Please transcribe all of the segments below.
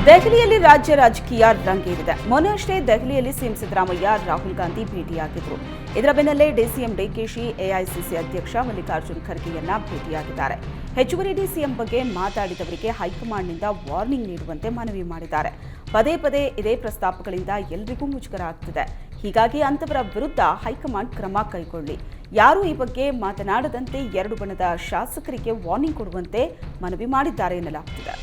ದೆಹಲಿಯಲ್ಲಿ ರಾಜ್ಯ ರಾಜಕೀಯ ರಂಗೇರಿದೆ. ಮೊನ್ನೆಯಷ್ಟೇ ದೆಹಲಿಯಲ್ಲಿ ಸಿಎಂ ಸಿದ್ದರಾಮಯ್ಯ ರಾಹುಲ್ ಗಾಂಧಿ ಭೇಟಿಯಾಗಿದ್ರು. ಇದರ ಬೆನ್ನಲ್ಲೇ ಡಿಸಿಎಂ ಡಿಕೆಶಿ ಎಐಸಿಸಿ ಅಧ್ಯಕ್ಷ ಮಲ್ಲಿಕಾರ್ಜುನ್ ಖರ್ಗೆಯನ್ನ ಭೇಟಿಯಾಗಿದ್ದಾರೆ. ಹೆಚ್ಚುವರಿ ಡಿಸಿಎಂ ಬಗ್ಗೆ ಮಾತಾಡಿದವರಿಗೆ ಹೈಕಮಾಂಡ್ನಿಂದ ವಾರ್ನಿಂಗ್ ನೀಡುವಂತೆ ಮನವಿ ಮಾಡಿದ್ದಾರೆ. ಪದೇ ಪದೇ ಇದೇ ಪ್ರಸ್ತಾಪಗಳಿಂದ ಎಲ್ರಿಗೂ ಮುಜುಗರ ಆಗ್ತಿದೆ. ಹೀಗಾಗಿ ಅಂತವರ ವಿರುದ್ಧ ಹೈಕಮಾಂಡ್ ಕ್ರಮ ಕೈಗೊಳ್ಳಿ, ಯಾರೂ ಈ ಬಗ್ಗೆ ಮಾತನಾಡದಂತೆ ಎರಡು ಬಣದ ಶಾಸಕರಿಗೆ ವಾರ್ನಿಂಗ್ ಕೊಡುವಂತೆ ಮನವಿ ಮಾಡಿದ್ದಾರೆ ಎನ್ನಲಾಗುತ್ತಿದೆ.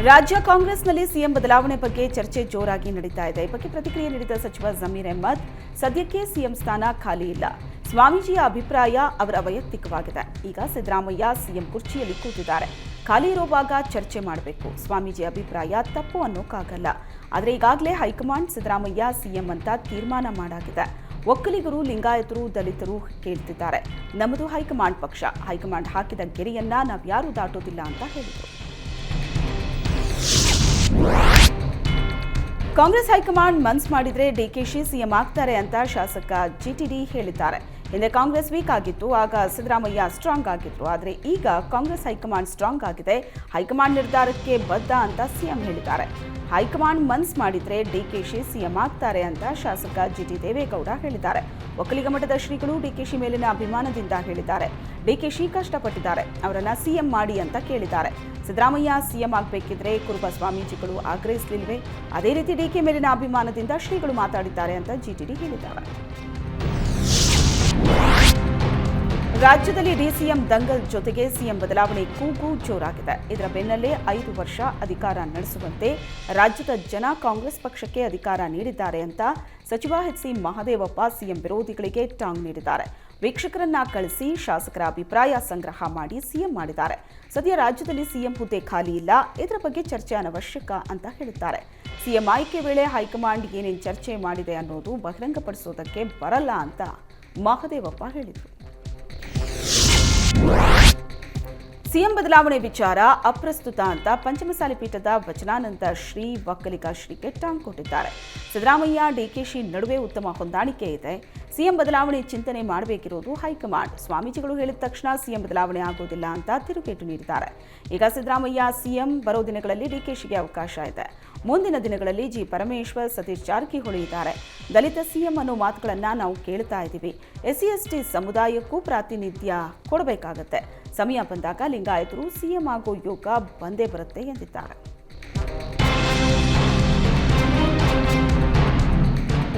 ರಾಜ್ಯ ಕಾಂಗ್ರೆಸ್ನಲ್ಲಿ ಸಿಎಂ ಬದಲಾವಣೆ ಬಗ್ಗೆ ಚರ್ಚೆ ಜೋರಾಗಿ ನಡೀತಾ ಇದೆ. ಈ ಬಗ್ಗೆ ಪ್ರತಿಕ್ರಿಯೆ ನೀಡಿದ ಸಚಿವ ಜಮೀರ್ ಅಹ್ಮದ್, ಸದ್ಯಕ್ಕೆ ಸಿಎಂ ಸ್ಥಾನ ಖಾಲಿ ಇಲ್ಲ. ಸ್ವಾಮೀಜಿಯ ಅಭಿಪ್ರಾಯ ಅವರ ವೈಯಕ್ತಿಕವಾಗಿದೆ. ಈಗ ಸಿದ್ದರಾಮಯ್ಯ ಸಿಎಂ ಕುರ್ಚಿಯಲ್ಲಿ ಕೂತಿದ್ದಾರೆ. ಖಾಲಿ ಇರುವಾಗ ಚರ್ಚೆ ಮಾಡಬೇಕು. ಸ್ವಾಮೀಜಿ ಅಭಿಪ್ರಾಯ ತಪ್ಪು ಅನ್ನೋಕ್ಕಾಗಲ್ಲ. ಆದರೆ ಈಗಾಗಲೇ ಹೈಕಮಾಂಡ್ ಸಿದ್ದರಾಮಯ್ಯ ಸಿಎಂ ಅಂತ ತೀರ್ಮಾನ ಮಾಡಾಗಿದೆ. ಒಕ್ಕಲಿಗರು, ಲಿಂಗಾಯತರು, ದಲಿತರು ಕೇಳ್ತಿದ್ದಾರೆ. ನಮ್ಮದು ಹೈಕಮಾಂಡ್ ಪಕ್ಷ. ಹೈಕಮಾಂಡ್ ಹಾಕಿದ ಗೆರೆಯನ್ನ ನಾವ್ಯಾರೂ ದಾಟೋದಿಲ್ಲ ಅಂತ ಹೇಳಿದರು. ಕಾಂಗ್ರೆಸ್ ಹೈಕಮಾಂಡ್ ಮನ್ಸ್ ಮಾಡಿದ್ರೆ ಡಿಕೆಶಿ ಸಿಎಂ ಆಗ್ತಾರೆ ಅಂತ ಶಾಸಕ ಜಿಟಿಡಿ ಹೇಳಿದ್ದಾರೆ. ಹಿಂದೆ ಕಾಂಗ್ರೆಸ್ ವೀಕ್ ಆಗಿತ್ತು, ಆಗ ಸಿದ್ದರಾಮಯ್ಯ ಸ್ಟ್ರಾಂಗ್ ಆಗಿದ್ರು. ಆದರೆ ಈಗ ಕಾಂಗ್ರೆಸ್ ಹೈಕಮಾಂಡ್ ಸ್ಟ್ರಾಂಗ್ ಆಗಿದೆ. ಹೈಕಮಾಂಡ್ ನಿರ್ಧಾರಕ್ಕೆ ಬದ್ಧ ಅಂತ ಸಿಎಂ ಹೇಳಿದ್ದಾರೆ. ಹೈಕಮಾಂಡ್ ಮನ್ಸ್ ಮಾಡಿದ್ರೆ ಡಿಕೆಶಿ ಸಿಎಂ ಆಗ್ತಾರೆ ಅಂತ ಶಾಸಕ ಜಿಟಿ ದೇವೇಗೌಡ ಹೇಳಿದ್ದಾರೆ. ಒಕ್ಕಲಿಗ ಮಠದ ಶ್ರೀಗಳು ಡಿಕೆಶಿ ಮೇಲಿನ ಅಭಿಮಾನದಿಂದ ಹೇಳಿದ್ದಾರೆ. ಡಿಕೆಶಿ ಕಷ್ಟಪಟ್ಟಿದ್ದಾರೆ, ಅವರನ್ನ ಸಿಎಂ ಮಾಡಿ ಅಂತ ಕೇಳಿದ್ದಾರೆ. ಸಿದ್ದರಾಮಯ್ಯ ಸಿಎಂ ಆಗಬೇಕಿದ್ರೆ ಕುರುಬ ಸ್ವಾಮೀಜಿಗಳು ಆಗ್ರಹಿಸಲಿಲ್ವೇ? ಅದೇ ರೀತಿ ಡಿಕೆ ಮೇಲಿನ ಅಭಿಮಾನದಿಂದ ಶ್ರೀಗಳು ಮಾತಾಡಿದ್ದಾರೆ ಅಂತ ಜಿಟಿಡಿ ಹೇಳಿದ್ದಾರೆ. ರಾಜ್ಯದಲ್ಲಿ ಡಿಸಿಎಂ ದಂಗಲ್ ಜೊತೆಗೆ ಸಿಎಂ ಬದಲಾವಣೆ ಕೂಗು ಜೋರಾಗಿದೆ. ಇದರ ಬೆನ್ನಲ್ಲೇ 5 ವರ್ಷ ಅಧಿಕಾರ ನಡೆಸುವಂತೆ ರಾಜ್ಯದ ಜನ ಕಾಂಗ್ರೆಸ್ ಪಕ್ಷಕ್ಕೆ ಅಧಿಕಾರ ನೀಡಿದ್ದಾರೆ ಅಂತ ಸಚಿವ ಎಚ್.ಸಿ. ಮಹದೇವಪ್ಪ ಸಿಎಂ ವಿರೋಧಿಗಳಿಗೆ ಟಾಂಗ್ ನೀಡಿದ್ದಾರೆ. ವೀಕ್ಷಕರನ್ನ ಕಳಿಸಿ ಶಾಸಕರ ಅಭಿಪ್ರಾಯ ಸಂಗ್ರಹ ಮಾಡಿ ಸಿಎಂ ಮಾಡಿದ್ದಾರೆ. ಸದ್ಯ ರಾಜ್ಯದಲ್ಲಿ ಸಿಎಂ ಹುದ್ದೆ ಖಾಲಿ ಇಲ್ಲ, ಇದರ ಬಗ್ಗೆ ಚರ್ಚೆ ಅನವಶ್ಯಕ ಅಂತ ಹೇಳಿದ್ದಾರೆ. ಸಿಎಂ ಆಯ್ಕೆ ವೇಳೆ ಹೈಕಮಾಂಡ್ ಏನೇನು ಚರ್ಚೆ ಮಾಡಿದೆ ಅನ್ನೋದು ಬಹಿರಂಗಪಡಿಸೋದಕ್ಕೆ ಬರಲ್ಲ ಅಂತ ಮಹದೇವಪ್ಪ ಹೇಳಿದರು. ಸಿಎಂ ಬದಲಾವಣೆ ವಿಚಾರ ಅಪ್ರಸ್ತುತ ಅಂತ ಪಂಚಮಸಾಲಿ ಪೀಠದ ವಚನಾನಂದ ಶ್ರೀ ಒಕ್ಕಲಿಗ ಶ್ರೀಗೆ ಟಾಂಗ್ ಕೊಟ್ಟಿದ್ದಾರೆ. ಸಿದ್ದರಾಮಯ್ಯ ಡಿಕೆಶಿ ನಡುವೆ ಉತ್ತಮ ಹೊಂದಾಣಿಕೆ ಇದೆ. ಸಿಎಂ ಬದಲಾವಣೆ ಚಿಂತನೆ ಮಾಡಬೇಕಿರೋದು ಹೈಕಮಾಂಡ್. ಸ್ವಾಮೀಜಿಗಳು ಹೇಳಿದ ತಕ್ಷಣ ಸಿಎಂ ಬದಲಾವಣೆ ಆಗೋದಿಲ್ಲ ಅಂತ ತಿರುಗೇಟು ನೀಡಿದ್ದಾರೆ. ಈಗ ಸಿದ್ದರಾಮಯ್ಯ ಸಿಎಂ ಬರೋ ದಿನಗಳಲ್ಲಿ ಡಿಕೆಶಿಗೆ ಅವಕಾಶ ಇದೆ. ಮುಂದಿನ ದಿನಗಳಲ್ಲಿ ಜಿ ಪರಮೇಶ್ವರ್, ಸತೀಶ್ ಜಾರಕಿಹೊಳಿ ಇದ್ದಾರೆ. ದಲಿತ ಸಿಎಂ ಅನ್ನೋ ಮಾತುಗಳನ್ನು ನಾವು ಕೇಳ್ತಾ ಇದ್ದೀವಿ. ಎಸ್ಸಿ ಎಸ್ಟಿ ಸಮುದಾಯಕ್ಕೂ ಪ್ರಾತಿನಿಧ್ಯ ಕೊಡಬೇಕಾಗತ್ತೆ. ಸಮಯ ಬಂದಾಗ ಲಿಂಗಾಯತರು ಸಿಎಂ ಆಗೋ ಯೋಗ ಬಂದೇ ಬರುತ್ತೆ ಎಂದಿದ್ದಾರೆ.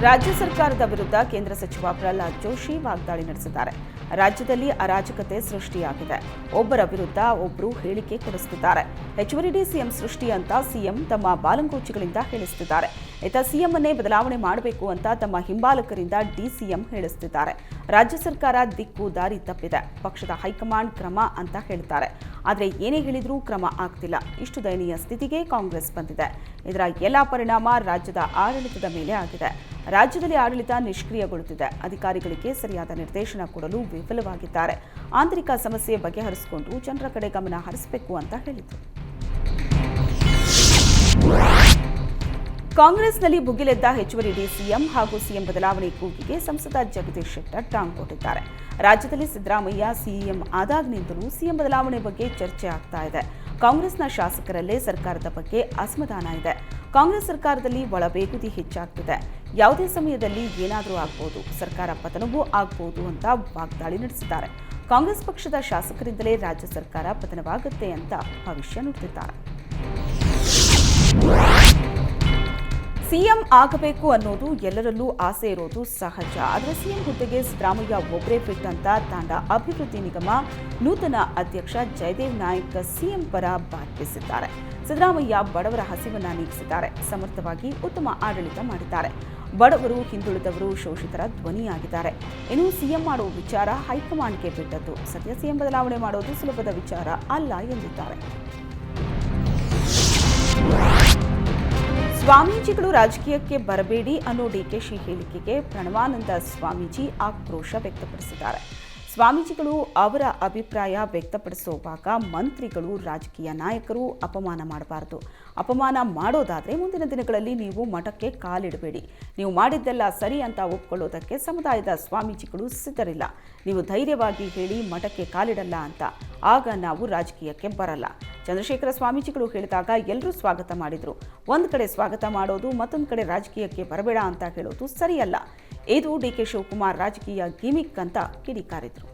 ರಾಜ್ಯ ಸರ್ಕಾರದ ವಿರುದ್ಧ ಕೇಂದ್ರ ಸಚಿವ ಪ್ರಹ್ಲಾದ್ ಜೋಶಿ ವಾಗ್ದಾಳಿ ನಡೆಸಿದ್ದಾರೆ. ರಾಜ್ಯದಲ್ಲಿ ಅರಾಜಕತೆ ಸೃಷ್ಟಿಯಾಗಿದೆ. ಒಬ್ಬರ ವಿರುದ್ಧ ಒಬ್ಬರು ಹೇಳಿಕೆ ಕೊಡಿಸುತ್ತಿದ್ದಾರೆ. ಹೆಚ್ಚುವರಿ ಡಿಸಿಎಂ ಸೃಷ್ಟಿ ಅಂತ ಸಿಎಂ ತಮ್ಮ ಬಾಲಂಗೋಚಿಗಳಿಂದ ಹೇಳಿಸುತ್ತಿದ್ದಾರೆ. ಇತ್ತ ಸಿಎಂ ಅನ್ನೇ ಬದಲಾವಣೆ ಮಾಡಬೇಕು ಅಂತ ತಮ್ಮ ಹಿಂಬಾಲಕರಿಂದ ಡಿಸಿಎಂ ಹೇಳಿಸುತ್ತಿದ್ದಾರೆ. ರಾಜ್ಯ ಸರ್ಕಾರ ದಿಕ್ಕು ದಾರಿ ತಪ್ಪಿದೆ. ಪಕ್ಷದ ಹೈಕಮಾಂಡ್ ಕ್ರಮ ಅಂತ ಹೇಳ್ತಾರೆ. ಆದರೆ ಏನೇ ಹೇಳಿದ್ರೂ ಕ್ರಮ ಆಗ್ತಿಲ್ಲ. ಇಷ್ಟು ದಯನೀಯ ಸ್ಥಿತಿಗೆ ಕಾಂಗ್ರೆಸ್ ಬಂದಿದೆ. ಇದರ ಎಲ್ಲ ಪರಿಣಾಮ ರಾಜ್ಯದ ಆಡಳಿತದ ಮೇಲೆ ಆಗಿದೆ. ರಾಜ್ಯದಲ್ಲಿ ಆಡಳಿತ ನಿಷ್ಕ್ರಿಯಗೊಳ್ಳುತ್ತಿದೆ. ಅಧಿಕಾರಿಗಳಿಗೆ ಸರಿಯಾದ ನಿರ್ದೇಶನ ಕೊಡಲು ವಿಫಲವಾಗಿದ್ದಾರೆ. ಆಂತರಿಕ ಸಮಸ್ಯೆ ಬಗೆಹರಿಸಿಕೊಂಡು ಜನರ ಕಡೆ ಗಮನ ಹರಿಸಬೇಕು ಅಂತ ಹೇಳಿದರು. ಕಾಂಗ್ರೆಸ್ನಲ್ಲಿ ಭುಗಿಲೆದ್ದ ಹೆಚ್ಚುವರಿ ಡಿಸಿಎಂ ಹಾಗೂ ಸಿಎಂ ಬದಲಾವಣೆ ಕೂಗಿಗೆ ಸಂಸದ ಜಗದೀಶ್ ಶೆಟ್ಟರ್ ಟಾಂಗ್ ಕೊಟ್ಟಿದ್ದಾರೆ. ರಾಜ್ಯದಲ್ಲಿ ಸಿದ್ದರಾಮಯ್ಯ ಸಿಎಂ ಆದಾಗಿನಿಂದಲೂ ಸಿಎಂ ಬದಲಾವಣೆ ಬಗ್ಗೆ ಚರ್ಚೆ ಆಗ್ತಾ ಇದೆ. ಕಾಂಗ್ರೆಸ್ನ ಶಾಸಕರಲ್ಲೇ ಸರ್ಕಾರದ ಬಗ್ಗೆ ಅಸಮಾಧಾನ ಇದೆ. ಕಾಂಗ್ರೆಸ್ ಸರ್ಕಾರದಲ್ಲಿ ಒಳಬೇಗುದಿ ಹೆಚ್ಚಾಗ್ತಿದೆ. ಯಾವುದೇ ಸಮಯದಲ್ಲಿ ಏನಾದರೂ ಆಗ್ಬೋದು, ಸರ್ಕಾರ ಪತನವೂ ಆಗ್ಬೋದು ಅಂತ ವಾಗ್ದಾಳಿ ನಡೆಸಿದ್ದಾರೆ. ಕಾಂಗ್ರೆಸ್ ಪಕ್ಷದ ಶಾಸಕರಿಂದಲೇ ರಾಜ್ಯ ಸರ್ಕಾರ ಪತನವಾಗುತ್ತೆ ಅಂತ ಭವಿಷ್ಯ ನುಡಿದಿದ್ದಾರೆ. ಸಿಎಂ ಆಗಬೇಕು ಅನ್ನೋದು ಎಲ್ಲರಲ್ಲೂ ಆಸೆ ಇರೋದು ಸಹಜ. ಆದರೆ ಸಿಎಂ ಹುದ್ದೆಗೆ ಸಿದ್ದರಾಮಯ್ಯ ಒಬ್ಬರೇ ಫಿಟ್ ಅಂತ ತಾಂಡ ಅಭಿವೃದ್ಧಿ ನಿಗಮ ನೂತನ ಅಧ್ಯಕ್ಷ ಜಯದೇವ್ ನಾಯಕ್ ಸಿಎಂ ಪರ ಬಾತ್ಮೀಸಿದ್ದಾರೆ. ಸಿದ್ದರಾಮಯ್ಯ ಬಡವರ ಹಸಿವನ್ನ ನೀಗಿಸಿದ್ದಾರೆ. ಸಮರ್ಥವಾಗಿ ಉತ್ತಮ ಆಡಳಿತ ಮಾಡಿದ್ದಾರೆ. ಬಡವರು, ಹಿಂದುಳಿದವರು, ಶೋಷಿತರ ಧ್ವನಿಯಾಗಿದ್ದಾರೆ. ಇನ್ನು ಸಿಎಂ ಮಾಡೋ ವಿಚಾರ ಹೈಕಮಾಂಡ್ಗೆ ಬಿಟ್ಟದ್ದು. ಸದ್ಯ ಸಿಎಂ ಬದಲಾವಣೆ ಮಾಡೋದು ಸುಲಭದ ವಿಚಾರ ಅಲ್ಲ ಎಂದಿದ್ದಾರೆ. ಸ್ವಾಮೀಜಿಗಳು ರಾಜಕೀಯಕ್ಕೆ ಬರಬೇಡಿ ಅನ್ನೋ ಡಿಕೆಶಿ ಹೇಳಿಕೆಗೆ ಪ್ರಣವಾನಂದ ಸ್ವಾಮೀಜಿ ಆಕ್ರೋಶ ವ್ಯಕ್ತಪಡಿಸಿದ್ದಾರೆ. ಸ್ವಾಮೀಜಿಗಳು ಅವರ ಅಭಿಪ್ರಾಯ ವ್ಯಕ್ತಪಡಿಸುವಾಗ ಮಂತ್ರಿಗಳು, ರಾಜಕೀಯ ನಾಯಕರು ಅಪಮಾನ ಮಾಡಬಾರದು. ಅಪಮಾನ ಮಾಡೋದಾದರೆ ಮುಂದಿನ ದಿನಗಳಲ್ಲಿ ನೀವು ಮಠಕ್ಕೆ ಕಾಲಿಡಬೇಡಿ. ನೀವು ಮಾಡಿದ್ದೆಲ್ಲ ಸರಿ ಅಂತ ಒಪ್ಕೊಳ್ಳೋದಕ್ಕೆ ಸಮುದಾಯದ ಸ್ವಾಮೀಜಿಗಳು ಸಿದ್ಧರಿಲ್ಲ. ನೀವು ಧೈರ್ಯವಾಗಿ ಹೇಳಿ ಮಠಕ್ಕೆ ಕಾಲಿಡಲ್ಲ ಅಂತ. ಆಗ ನಾವು ರಾಜಕೀಯಕ್ಕೆ ಬರಲ್ಲ. ಚಂದ್ರಶೇಖರ ಸ್ವಾಮೀಜಿಗಳು ಹೇಳಿದಾಗ ಎಲ್ಲರೂ ಸ್ವಾಗತ ಮಾಡಿದ್ರು. ಒಂದು ಕಡೆ ಸ್ವಾಗತ ಮಾಡೋದು, ಮತ್ತೊಂದು ಕಡೆ ರಾಜಕೀಯಕ್ಕೆ ಬರಬೇಡ ಅಂತ ಹೇಳೋದು ಸರಿಯಲ್ಲ. ಇದು ಡಿಕೆ ಶಿವಕುಮಾರ್ ರಾಜಕೀಯ ಗಿಮಿಕ್ ಅಂತ ಕಿಡಿಕಾರಿದ್ರು.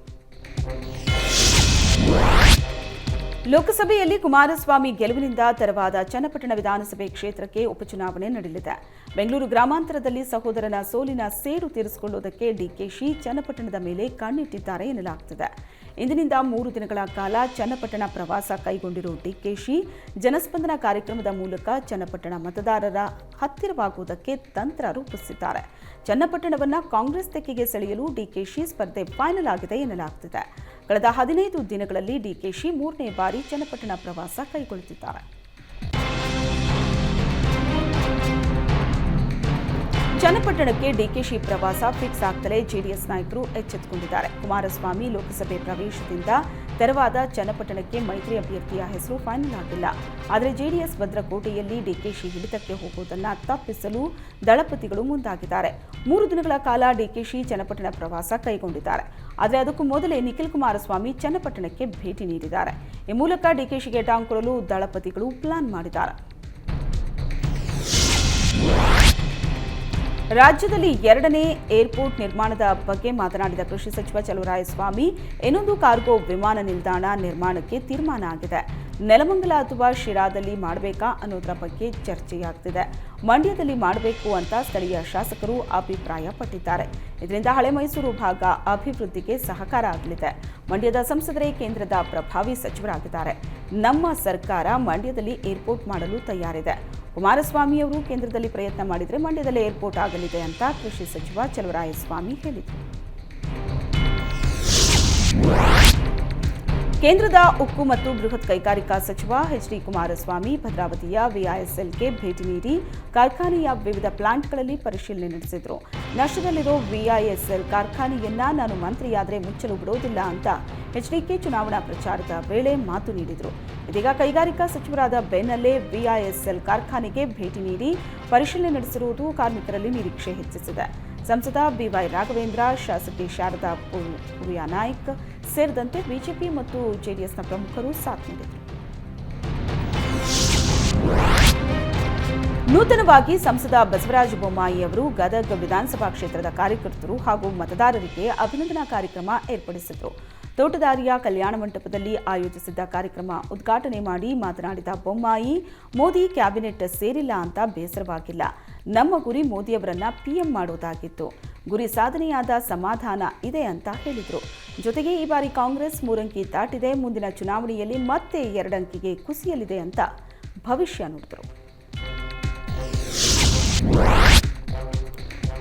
ಲೋಕಸಭೆಯಲ್ಲಿ ಕುಮಾರಸ್ವಾಮಿ ಗೆಲುವಿನಿಂದ ತೆರವಾದ ಚನ್ನಪಟ್ಟಣ ವಿಧಾನಸಭೆ ಕ್ಷೇತ್ರಕ್ಕೆ ಉಪಚುನಾವಣೆ ನಡೆಯಲಿದೆ. ಬೆಂಗಳೂರು ಗ್ರಾಮಾಂತರದಲ್ಲಿ ಸಹೋದರನ ಸೋಲಿನ ಸೇಡು ತೀರಿಸಿಕೊಳ್ಳುವುದಕ್ಕೆ ಡಿಕೆಶಿ ಚನ್ನಪಟ್ಟಣದ ಮೇಲೆ ಕಣ್ಣಿಟ್ಟಿದ್ದಾರೆ ಎನ್ನಲಾಗುತ್ತಿದೆ. ಇಂದಿನಿಂದ 3 ದಿನಗಳ ಕಾಲ ಚನ್ನಪಟ್ಟಣ ಪ್ರವಾಸ ಕೈಗೊಂಡಿರುವ ಡಿಕೆಶಿ ಜನಸ್ಪಂದನ ಕಾರ್ಯಕ್ರಮದ ಮೂಲಕ ಚನ್ನಪಟ್ಟಣ ಮತದಾರರ ಹತ್ತಿರವಾಗುವುದಕ್ಕೆ ತಂತ್ರ ರೂಪಿಸಿದ್ದಾರೆ. ಚನ್ನಪಟ್ಟಣವನ್ನು ಕಾಂಗ್ರೆಸ್ ತೆಕ್ಕೆಗೆ ಸೆಳೆಯಲು ಡಿಕೆಶಿ ಸ್ಪರ್ಧೆ ಫೈನಲ್ ಆಗಿದೆ ಎನ್ನಲಾಗುತ್ತಿದೆ. ಕಳೆದ 15 ದಿನಗಳಲ್ಲಿ ಡಿಕೆಶಿ 3ನೇ ಬಾರಿ ಚನ್ನಪಟ್ಟಣ ಪ್ರವಾಸ ಕೈಗೊಳ್ಳುತ್ತಿದ್ದಾರೆ. ಚನ್ನಪಟ್ಟಣಕ್ಕೆ ಡಿಕೆಶಿ ಪ್ರವಾಸ ಫಿಕ್ಸ್ ಆಗ್ತಲೇ ಜೆಡಿಎಸ್ ನಾಯಕರು ಎಚ್ಚೆತ್ತುಕೊಂಡಿದ್ದಾರೆ. ಕುಮಾರಸ್ವಾಮಿ ಲೋಕಸಭೆ ಪ್ರವೇಶದಿಂದ ತೆರವಾದ ಚನ್ನಪಟ್ಟಣಕ್ಕೆ ಮೈತ್ರಿ ಅಭ್ಯರ್ಥಿಯ ಹೆಸರು ಫೈನಲ್ ಆಗಿಲ್ಲ. ಆದರೆ ಜೆಡಿಎಸ್ ಭದ್ರಕೋಟೆಯಲ್ಲಿ ಡಿಕೆಶಿ ಹಿಡಿತಕ್ಕೆ ಹೋಗುವುದನ್ನು ತಪ್ಪಿಸಲು ದಳಪತಿಗಳು ಮುಂದಾಗಿದ್ದಾರೆ. 3 ದಿನಗಳ ಕಾಲ ಡಿಕೆಶಿ ಚನ್ನಪಟ್ಟಣ ಪ್ರವಾಸ ಕೈಗೊಂಡಿದ್ದಾರೆ. ಆದರೆ ಅದಕ್ಕೂ ಮೊದಲೇ ನಿಖಿಲ್ ಕುಮಾರಸ್ವಾಮಿ ಚನ್ನಪಟ್ಟಣಕ್ಕೆ ಭೇಟಿ ನೀಡಿದ್ದಾರೆ. ಈ ಮೂಲಕ ಡಿಕೆಶಿಗೆ ಟಾಂಗ್ ಕೊಡಲು ದಳಪತಿಗಳು ಪ್ಲಾನ್ ಮಾಡಿದ್ದಾರೆ. ರಾಜ್ಯದಲ್ಲಿ 2ನೇ ಏರ್ಪೋರ್ಟ್ ನಿರ್ಮಾಣದ ಬಗ್ಗೆ ಮಾತನಾಡಿದ ಕೃಷಿ ಸಚಿವ ಚಲುವರಾಯಸ್ವಾಮಿ, ಇನ್ನೊಂದು ಕಾರ್ಗೋ ವಿಮಾನ ನಿಲ್ದಾಣ ನಿರ್ಮಾಣಕ್ಕೆ ತೀರ್ಮಾನ ಆಗಿದೆ. ನೆಲಮಂಗಲ ಅಥವಾ ಶಿರಾದಲ್ಲಿ ಮಾಡಬೇಕಾ ಅನ್ನೋದರ ಬಗ್ಗೆ ಚರ್ಚೆಯಾಗ್ತಿದೆ. ಮಂಡ್ಯದಲ್ಲಿ ಮಾಡಬೇಕು ಅಂತ ಸ್ಥಳೀಯ ಶಾಸಕರು ಅಭಿಪ್ರಾಯ ಪಟ್ಟಿದ್ದಾರೆ. ಇದರಿಂದ ಹಳೆ ಮೈಸೂರು ಭಾಗ ಅಭಿವೃದ್ಧಿಗೆ ಸಹಕಾರ ಆಗಲಿದೆ. ಮಂಡ್ಯದ ಸಂಸದರೇ ಕೇಂದ್ರದ ಪ್ರಭಾವಿ ಸಚಿವರಾಗಿದ್ದಾರೆ. ನಮ್ಮ ಸರ್ಕಾರ ಮಂಡ್ಯದಲ್ಲಿ ಏರ್ಪೋರ್ಟ್ ಮಾಡಲು ತಯಾರಿದೆ. ಕುಮಾರಸ್ವಾಮಿ ಅವರು ಕೇಂದ್ರದಲ್ಲಿ ಪ್ರಯತ್ನ ಮಾಡಿದರೆ ಮಂಡ್ಯದಲ್ಲಿ ಏರ್ಪೋರ್ಟ್ ಆಗಲಿದೆ ಅಂತ ಕೃಷಿ ಸಚಿವ ಚಲುವರಾಯಸ್ವಾಮಿ ಹೇಳಿದರು. ಕೇಂದ್ರದ ಉಕ್ಕು ಮತ್ತು ಬೃಹತ್ ಕೈಗಾರಿಕಾ ಸಚಿವ ಎಚ್.ಡಿ. ಕುಮಾರಸ್ವಾಮಿ ಭದ್ರಾವತಿಯ ವಿಐಎಸ್ಎಲ್ಗೆ ಭೇಟಿ ನೀಡಿ ಕಾರ್ಖಾನೆಯ ವಿವಿಧ ಪ್ಲಾಂಟ್ಗಳಲ್ಲಿ ಪರಿಶೀಲನೆ ನಡೆಸಿದರು. ನಷ್ಟದಲ್ಲಿರೋ ವಿಐಎಸ್ಎಲ್ ಕಾರ್ಖಾನೆಯನ್ನ ನಾನು ಮಂತ್ರಿಯಾದರೆ ಮುಚ್ಚಲು ಬಿಡೋದಿಲ್ಲ ಅಂತ ಎಚ್ಡಿಕೆ ಚುನಾವಣಾ ಪ್ರಚಾರದ ವೇಳೆ ಮಾತು ನೀಡಿದರು. ಇದೀಗ ಕೈಗಾರಿಕಾ ಸಚಿವರಾದ ಬೆನ್ನಲ್ಲೇ ವಿಐಎಸ್ಎಲ್ ಕಾರ್ಖಾನೆಗೆ ಭೇಟಿ ನೀಡಿ ಪರಿಶೀಲನೆ ನಡೆಸಿರುವುದು ಕಾರ್ಮಿಕರಲ್ಲಿ ನಿರೀಕ್ಷೆ ಹೆಚ್ಚಿಸಿದೆ. ಸಂಸದ ಬಿವೈ ರಾಘವೇಂದ್ರ, ಶಾಸಕಿ ಶಾರದಾ ಪೂರ್ವಿಯಾ ನಾಯ್ಕ್ ಸೇರಿದಂತೆ ಬಿಜೆಪಿ ಮತ್ತು ಜೆಡಿಎಸ್ನ ಪ್ರಮುಖರು ಸಾಥ್ ನೀಡಿದರು. ನೂತನವಾಗಿ ಸಂಸದ ಬಸವರಾಜ ಬೊಮ್ಮಾಯಿ ಅವರು ಗದಗ ವಿಧಾನಸಭಾ ಕ್ಷೇತ್ರದ ಕಾರ್ಯಕರ್ತರು ಹಾಗೂ ಮತದಾರರಿಗೆ ಅಭಿನಂದನಾ ಕಾರ್ಯಕ್ರಮ ಏರ್ಪಡಿಸಿದರು. ತೋಟದಾರಿಯ ಕಲ್ಯಾಣ ಮಂಟಪದಲ್ಲಿ ಆಯೋಜಿಸಿದ್ದ ಕಾರ್ಯಕ್ರಮ ಉದ್ಘಾಟನೆ ಮಾಡಿ ಮಾತನಾಡಿದ ಬೊಮ್ಮಾಯಿ, ಮೋದಿ ಕ್ಯಾಬಿನೆಟ್ ಸೇರಿಲ್ಲ ಅಂತ ಬೇಸರವಾಗಿಲ್ಲ. ನಮ್ಮ ಗುರಿ ಮೋದಿಯವರನ್ನ ಪಿಎಂ ಮಾಡೋದಾಗಿತ್ತು. ಗುರಿ ಸಾಧನೆಯಾದ ಸಮಾಧಾನ ಇದೆ ಅಂತ ಹೇಳಿದರು. ಜೊತೆಗೆ ಈ ಬಾರಿ ಕಾಂಗ್ರೆಸ್ 3 ಅಂಕಿ ದಾಟಿದೆ. ಮುಂದಿನ ಚುನಾವಣೆಯಲ್ಲಿ ಮತ್ತೆ 2 ಅಂಕಿಗೆ ಕುಸಿಯಲಿದೆ ಅಂತ ಭವಿಷ್ಯ ನುಡಿದರು.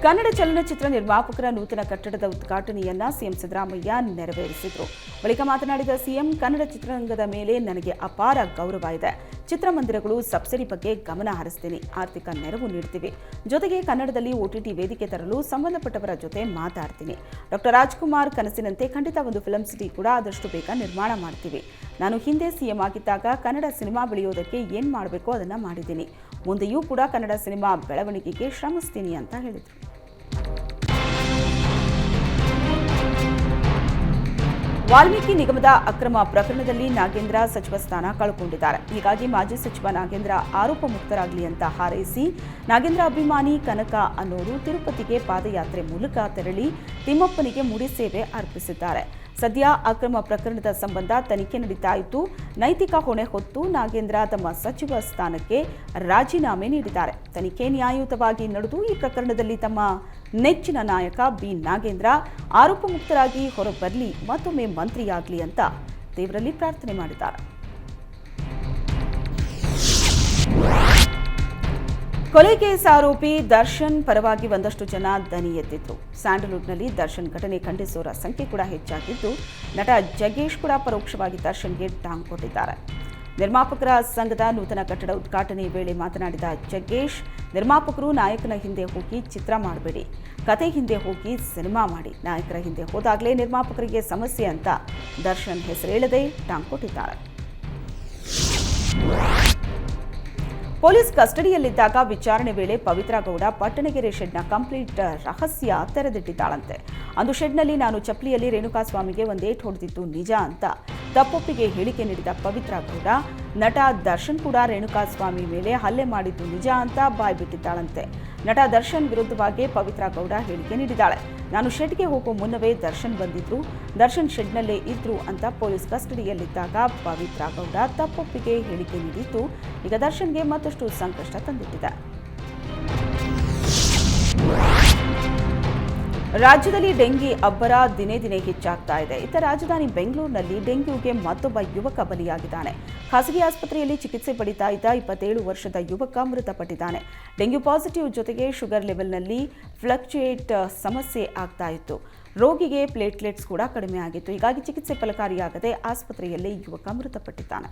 ಕನ್ನಡ ಚಲನಚಿತ್ರ ನಿರ್ಮಾಪಕರ ನೂತನ ಕಟ್ಟಡದ ಉದ್ಘಾಟನೆಯನ್ನ ಸಿಎಂ ಸಿದ್ದರಾಮಯ್ಯ ನೆರವೇರಿಸಿದರು. ಬಳಿಕ ಮಾತನಾಡಿದ ಸಿಎಂ, ಕನ್ನಡ ಚಿತ್ರರಂಗದ ಮೇಲೆ ನನಗೆ ಅಪಾರ ಗೌರವ ಇದೆ. ಚಿತ್ರಮಂದಿರಗಳು ಸಬ್ಸಿಡಿ ಬಗ್ಗೆ ಗಮನ ಹರಿಸ್ತೀನಿ, ಆರ್ಥಿಕ ನೆರವು ನೀಡ್ತೀವಿ. ಜೊತೆಗೆ ಕನ್ನಡದಲ್ಲಿ OTT ವೇದಿಕೆ ತರಲು ಸಂಬಂಧಪಟ್ಟವರ ಜೊತೆ ಮಾತಾಡ್ತೀನಿ. ಡಾಕ್ಟರ್ ರಾಜ್ಕುಮಾರ್ ಕನಸಿನಂತೆ ಖಂಡಿತ ಒಂದು ಫಿಲ್ಮ್ ಸಿಟಿ ಕೂಡ ಆದಷ್ಟು ಬೇಗ ನಿರ್ಮಾಣ ಮಾಡ್ತೀವಿ. ನಾನು ಹಿಂದೆ ಸಿಎಂ ಆಗಿದ್ದಾಗ ಕನ್ನಡ ಸಿನಿಮಾ ಬೆಳೆಯೋದಕ್ಕೆ ಏನು ಮಾಡಬೇಕೋ ಅದನ್ನು ಮಾಡಿದ್ದೀನಿ. ಮುಂದೆಯೂ ಕೂಡ ಕನ್ನಡ ಸಿನಿಮಾ ಬೆಳವಣಿಗೆಗೆ ಶ್ರಮಿಸ್ತೀನಿ ಅಂತ ಹೇಳಿದರು. ವಾಲ್ಮೀಕಿ ನಿಗಮದ ಅಕ್ರಮ ಪ್ರಕರಣದಲ್ಲಿ ನಾಗೇಂದ್ರ ಸಚಿವ ಸ್ಥಾನ ಕಳೆದುಕೊಂಡಿದ್ದಾರೆ. ಹೀಗಾಗಿ ಮಾಜಿ ಸಚಿವ ನಾಗೇಂದ್ರ ಆರೋಪ ಮುಕ್ತರಾಗಲಿ ಅಂತ ಹಾರೈಸಿ ನಾಗೇಂದ್ರ ಅಭಿಮಾನಿ ಕನಕ ಅನ್ನೋರು ತಿರುಪತಿಗೆ ಪಾದಯಾತ್ರೆ ಮೂಲಕ ತೆರಳಿ ತಿಮ್ಮಪ್ಪನಿಗೆ ಮುಡಿಸೇವೆ ಅರ್ಪಿಸಿದ್ದಾರೆ. ಸದ್ಯ ಅಕ್ರಮ ಪ್ರಕರಣದ ಸಂಬಂಧ ತನಿಖೆ ನಡೀತಾ ಇದ್ದು, ನೈತಿಕ ಹೊಣೆ ಹೊತ್ತು ನಾಗೇಂದ್ರ ತಮ್ಮ ಸಚಿವ ಸ್ಥಾನಕ್ಕೆ ರಾಜೀನಾಮೆ ನೀಡಿದ್ದಾರೆ. ತನಿಖೆ ನ್ಯಾಯಯುತವಾಗಿ ನಡೆದು ಈ ಪ್ರಕರಣದಲ್ಲಿ ತಮ್ಮ ನೆಚ್ಚಿನ ನಾಯಕ ಬಿ ನಾಗೇಂದ್ರ ಆರೋಪ ಮುಕ್ತರಾಗಿ ಹೊರಬರಲಿ, ಮತ್ತೊಮ್ಮೆ ಮಂತ್ರಿಯಾಗಲಿ ಅಂತ ದೇವರಲ್ಲಿ ಪ್ರಾರ್ಥನೆ ಮಾಡಿದ್ದಾರೆ. ಕೊಲೆ ಕೇಸ್ ಆರೋಪಿ ದರ್ಶನ್ ಪರವಾಗಿ ಒಂದಷ್ಟು ಜನ ದನಿ ಎತ್ತಿದ್ರು. ಸ್ಯಾಂಡಲ್ವುಡ್ನಲ್ಲಿ ದರ್ಶನ್ ಘಟನೆ ಖಂಡಿಸೋರ ಸಂಖ್ಯೆ ಕೂಡ ಹೆಚ್ಚಾಗಿದ್ದು, ನಟ ಜಗ್ಗೇಶ್ ಕೂಡ ಪರೋಕ್ಷವಾಗಿ ದರ್ಶನ್ಗೆ ಟಾಂಗ್ ಕೊಟ್ಟಿದ್ದಾರೆ. ನಿರ್ಮಾಪಕರ ಸಂಘದ ನೂತನ ಕಟ್ಟಡ ಉದ್ಘಾಟನೆ ವೇಳೆ ಮಾತನಾಡಿದ ಜಗ್ಗೇಶ್, ನಿರ್ಮಾಪಕರು ನಾಯಕನ ಹಿಂದೆ ಹೋಗಿ ಚಿತ್ರ ಮಾಡಬೇಡಿ, ಕತೆ ಹಿಂದೆ ಹೋಗಿ ಸಿನಿಮಾ ಮಾಡಿ. ನಾಯಕರ ಹಿಂದೆ ಹೋದಾಗಲೇ ನಿರ್ಮಾಪಕರಿಗೆ ಸಮಸ್ಯೆ ಅಂತ ದರ್ಶನ್ ಹೆಸರೇಳದೆ ಟಾಂಗ್ ಕೊಟ್ಟಿದ್ದಾರೆ. ಪೊಲೀಸ್ ಕಸ್ಟಡಿಯಲ್ಲಿದ್ದಾಗ ವಿಚಾರಣೆ ವೇಳೆ ಪವಿತ್ರ ಗೌಡ ಪಟ್ಟಣಗೆರೆ ಶೆಡ್ನ ಕಂಪ್ಲೀಟ್ ರಹಸ್ಯ ತೆರೆದಿಟ್ಟಿದ್ದಾಳಂತೆ. ಅಂದು ಶೆಡ್ನಲ್ಲಿ ನಾನು ಚಪ್ಪಲಿಯಲ್ಲಿ ರೇಣುಕಾಸ್ವಾಮಿಗೆ ಒಂದೇಟು ಹೊಡೆದಿದ್ದು ನಿಜ ಅಂತ ತಪ್ಪೊಪ್ಪಿಗೆ ಹೇಳಿಕೆ ನೀಡಿದ ಪವಿತ್ರ ಗೌಡ, ನಟ ದರ್ಶನ್ ಕೂಡ ರೇಣುಕಾಸ್ವಾಮಿ ಮೇಲೆ ಹಲ್ಲೆ ಮಾಡಿದ್ದು ನಿಜ ಅಂತ ಬಾಯ್ಬಿಟ್ಟಿದ್ದಾಳಂತೆ. ನಟ ದರ್ಶನ್ ವಿರುದ್ಧವಾಗಿ ಪವಿತ್ರ ಗೌಡ ಹೇಳಿಕೆ ನೀಡಿದ್ದಾಳೆ. ನಾನು ಶೆಡ್ಗೆ ಹೋಗೋ ಮುನ್ನವೇ ದರ್ಶನ್ ಬಂದಿದ್ರು, ದರ್ಶನ್ ಶೆಡ್ನಲ್ಲೇ ಇದ್ರು ಅಂತ ಪೊಲೀಸ್ ಕಸ್ಟಡಿಯಲ್ಲಿದ್ದಾಗ ಪವಿತ್ರ ಗೌಡ ತಪ್ಪೊಪ್ಪಿಗೆ ಹೇಳಿಕೆ ನೀಡಿದ್ದು ಈಗ ದರ್ಶನ್ಗೆ ಮತ್ತಷ್ಟು ಸಂಕಷ್ಟ ತಂದಿಟ್ಟಿದೆ. ರಾಜ್ಯದಲ್ಲಿ ಡೆಂಗಿ ಅಬ್ಬರ ದಿನೇ ದಿನೇ ಹೆಚ್ಚಾಗ್ತಾ ಇದೆ. ಇತ್ತ ರಾಜಧಾನಿ ಬೆಂಗಳೂರಿನಲ್ಲಿ ಡೆಂಗ್ಯೂಗೆ ಮತ್ತೊಬ್ಬ ಯುವಕ ಬಲಿಯಾಗಿದ್ದಾನೆ. ಖಾಸಗಿ ಆಸ್ಪತ್ರೆಯಲ್ಲಿ ಚಿಕಿತ್ಸೆ ಪಡಿತಾ ಇದ್ದ 27 ವರ್ಷದ ಯುವಕ ಮೃತಪಟ್ಟಿದ್ದಾನೆ. ಡೆಂಗ್ಯೂ ಪಾಸಿಟಿವ್ ಜೊತೆಗೆ ಶುಗರ್ ಲೆವೆಲ್ನಲ್ಲಿ ಫ್ಲಕ್ಚುಯೇಟ್ ಸಮಸ್ಯೆ ಆಗ್ತಾ ಇತ್ತು. ರೋಗಿಗೆ ಪ್ಲೇಟ್ಲೆಟ್ಸ್ ಕೂಡ ಕಡಿಮೆ ಆಗಿತ್ತು. ಹೀಗಾಗಿ ಚಿಕಿತ್ಸೆ ಫಲಕಾರಿಯಾಗದೆ ಆಸ್ಪತ್ರೆಯಲ್ಲಿ ಯುವಕ ಮೃತಪಟ್ಟಿದ್ದಾನೆ.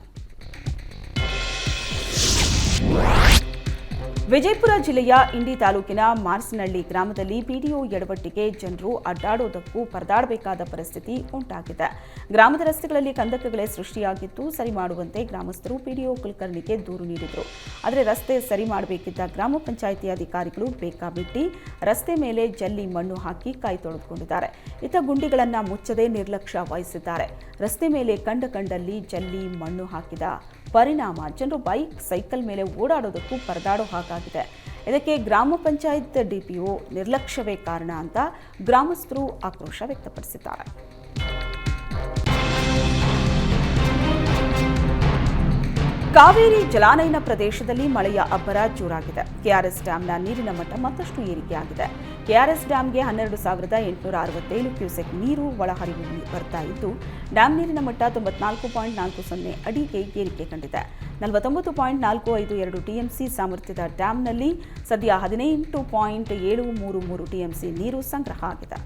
ವಿಜಯಪುರ ಜಿಲ್ಲೆಯ ಇಂಡಿ ತಾಲೂಕಿನ ಮಾರ್ಸನಹಳ್ಳಿ ಗ್ರಾಮದಲ್ಲಿ ಪಿಡಿಒ ಎಡವಟ್ಟಿಗೆ ಜನರು ಅಡ್ಡಾಡೋದಕ್ಕೂ ಪರದಾಡಬೇಕಾದ ಪರಿಸ್ಥಿತಿ ಉಂಟಾಗಿದೆ. ಗ್ರಾಮದ ರಸ್ತೆಗಳಲ್ಲಿ ಕಂದಕಗಳೇ ಸೃಷ್ಟಿಯಾಗಿದ್ದು, ಸರಿ ಮಾಡುವಂತೆ ಗ್ರಾಮಸ್ಥರು ಪಿಡಿಒ ಕುಲಕರ್ಣಿಗೆ ದೂರು ನೀಡಿದರು. ಆದರೆ ರಸ್ತೆ ಸರಿ ಮಾಡಬೇಕಿದ್ದ ಗ್ರಾಮ ಪಂಚಾಯಿತಿ ಅಧಿಕಾರಿಗಳು ಬೇಕಾಬಿಟ್ಟಿ ರಸ್ತೆ ಮೇಲೆ ಜಲ್ಲಿ ಮಣ್ಣು ಹಾಕಿ ಕೈ ತೊಳೆದುಕೊಂಡಿದ್ದಾರೆ. ಇತ್ತ ಗುಂಡಿಗಳನ್ನು ಮುಚ್ಚದೆ ನಿರ್ಲಕ್ಷ್ಯ ವಹಿಸಿದ್ದಾರೆ. ರಸ್ತೆ ಮೇಲೆ ಕಂಡಲ್ಲಿ ಜಲ್ಲಿ ಮಣ್ಣು ಹಾಕಿದ ಪರಿಣಾಮ ಜನರು ಬೈಕ್, ಸೈಕಲ್ ಮೇಲೆ ಓಡಾಡೋದಕ್ಕೂ ಪರದಾಡೋ ಹಾಗಾಗಿದೆ. ಇದಕ್ಕೆ ಗ್ರಾಮ ಪಂಚಾಯತ್ ಡಿಪಿಒ ನಿರ್ಲಕ್ಷ್ಯವೇ ಕಾರಣ ಅಂತ ಗ್ರಾಮಸ್ಥರು ಆಕ್ರೋಶ ವ್ಯಕ್ತಪಡಿಸಿದ್ದಾರೆ. ಕಾವೇರಿ ಜಲಾನಯನ ಪ್ರದೇಶದಲ್ಲಿ ಮಳೆಯ ಅಬ್ಬರ ಜೋರಾಗಿದೆ. ಕೆಆರ್ಎಸ್ ಡ್ಯಾಂನ ನೀರಿನ ಮಟ್ಟ ಮತ್ತಷ್ಟು ಏರಿಕೆಯಾಗಿದೆ. ಕೆಆರ್ಎಸ್ ಡ್ಯಾಂಗೆ 12,867 ಕ್ಯೂಸೆಕ್ ನೀರು ಒಳಹರಿವು ಬರ್ತಾ ಇದ್ದು, ಡ್ಯಾಂ ನೀರಿನ ಮಟ್ಟ 94.40 ಅಡಿಗೆ ಏರಿಕೆ ಕಂಡಿದೆ. 49.452 ಟಿಎಂಸಿ ಸಾಮರ್ಥ್ಯದ ಡ್ಯಾಂನಲ್ಲಿ ಸದ್ಯ 18.733 ಟಿಎಂಸಿ ನೀರು ಸಂಗ್ರಹ ಆಗಿದೆ.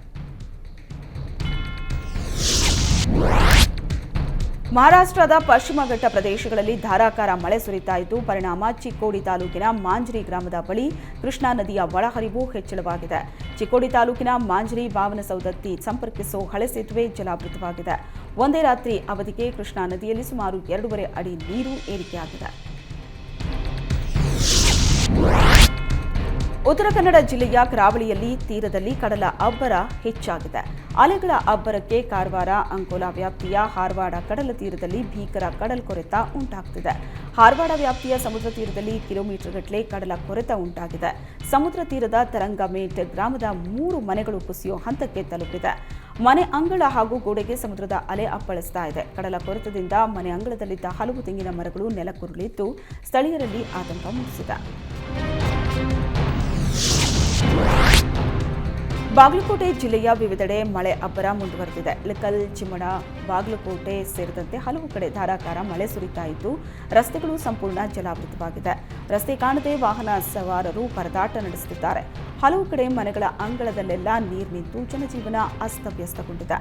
ಮಹಾರಾಷ್ಟ್ರದ ಪಶ್ಚಿಮ ಘಟ್ಟ ಪ್ರದೇಶಗಳಲ್ಲಿ ಧಾರಾಕಾರ ಮಳೆ ಸುರಿತಾ ಇದ್ದು, ಪರಿಣಾಮ ಚಿಕ್ಕೋಡಿ ತಾಲೂಕಿನ ಮಾಂಜ್ರಿ ಗ್ರಾಮದ ಬಳಿ ಕೃಷ್ಣಾ ನದಿಯ ಒಳಹರಿವು ಹೆಚ್ಚಳವಾಗಿದೆ. ಚಿಕ್ಕೋಡಿ ತಾಲೂಕಿನ ಮಾಂಜ್ರಿ ಬಾವನಸೌದತ್ತಿ ಸಂಪರ್ಕಿಸೋ ಹಳೆ ಸೇತುವೆ ಜಲಾವೃತವಾಗಿದೆ. ಒಂದೇ ರಾತ್ರಿ ಅವಧಿಗೆ ಕೃಷ್ಣಾ ನದಿಯಲ್ಲಿ ಸುಮಾರು 2.5 ಅಡಿ ನೀರು ಏರಿಕೆಯಾಗಿದೆ. ಉತ್ತರ ಕನ್ನಡ ಜಿಲ್ಲೆಯ ಕರಾವಳಿಯಲ್ಲಿ ತೀರದಲ್ಲಿ ಕಡಲ ಅಬ್ಬರ ಹೆಚ್ಚಾಗಿದೆ. ಅಲೆಗಳ ಅಬ್ಬರಕ್ಕೆ ಕಾರವಾರ, ಅಂಕೋಲಾ ವ್ಯಾಪ್ತಿಯ ಹಾರವಾಡ ಕಡಲ ತೀರದಲ್ಲಿ ಭೀಕರ ಕಡಲ್ಕೊರೆತ ಉಂಟಾಗುತ್ತಿದೆ. ಹಾರವಾಡ ವ್ಯಾಪ್ತಿಯ ಸಮುದ್ರ ತೀರದಲ್ಲಿ ಕಿಲೋಮೀಟರ್ಗಟ್ಟಲೆ ಕಡಲ ಕೊರೆತ ಉಂಟಾಗಿದೆ. ಸಮುದ್ರ ತೀರದ ತರಂಗಮೇಟ್ ಗ್ರಾಮದ 3 ಮನೆಗಳು ಕುಸಿಯೋ ಹಂತಕ್ಕೆ ತಲುಪಿದೆ. ಮನೆ ಅಂಗಳ ಹಾಗೂ ಗೋಡೆಗೆ ಸಮುದ್ರದ ಅಲೆ ಅಪ್ಪಳಿಸ್ತಾ ಇದೆ. ಕಡಲ ಕೊರೆತದಿಂದ ಮನೆ ಅಂಗಳದಲ್ಲಿದ್ದ ಹಲವು ತೆಂಗಿನ ಮರಗಳು ನೆಲಕ್ಕುರುಳಿದ್ದು ಸ್ಥಳೀಯರಲ್ಲಿ ಆತಂಕ ಮೂಡಿಸಿದೆ. ಬಾಗಲಕೋಟೆ ಜಿಲ್ಲೆಯ ವಿವಿಧೆಡೆ ಮಳೆ ಅಬ್ಬರ ಮುಂದುವರೆದಿದೆ. ಇಳಕಲ್, ಚಿಮ್ಮಡ, ಬಾಗಲಕೋಟೆ ಸೇರಿದಂತೆ ಹಲವು ಕಡೆ ಧಾರಾಕಾರ ಮಳೆ ಸುರಿತಾ ಇದ್ದು, ರಸ್ತೆಗಳು ಸಂಪೂರ್ಣ ಜಲಾವೃತವಾಗಿದೆ. ರಸ್ತೆ ಕಾಣದೆ ವಾಹನ ಸವಾರರು ಪರದಾಟ ನಡೆಸುತ್ತಿದ್ದಾರೆ. ಹಲವು ಕಡೆ ಮನೆಗಳ ಅಂಗಳದಲ್ಲೆಲ್ಲ ನೀರು ನಿಂತು ಜನಜೀವನ ಅಸ್ತವ್ಯಸ್ತಗೊಂಡಿದೆ.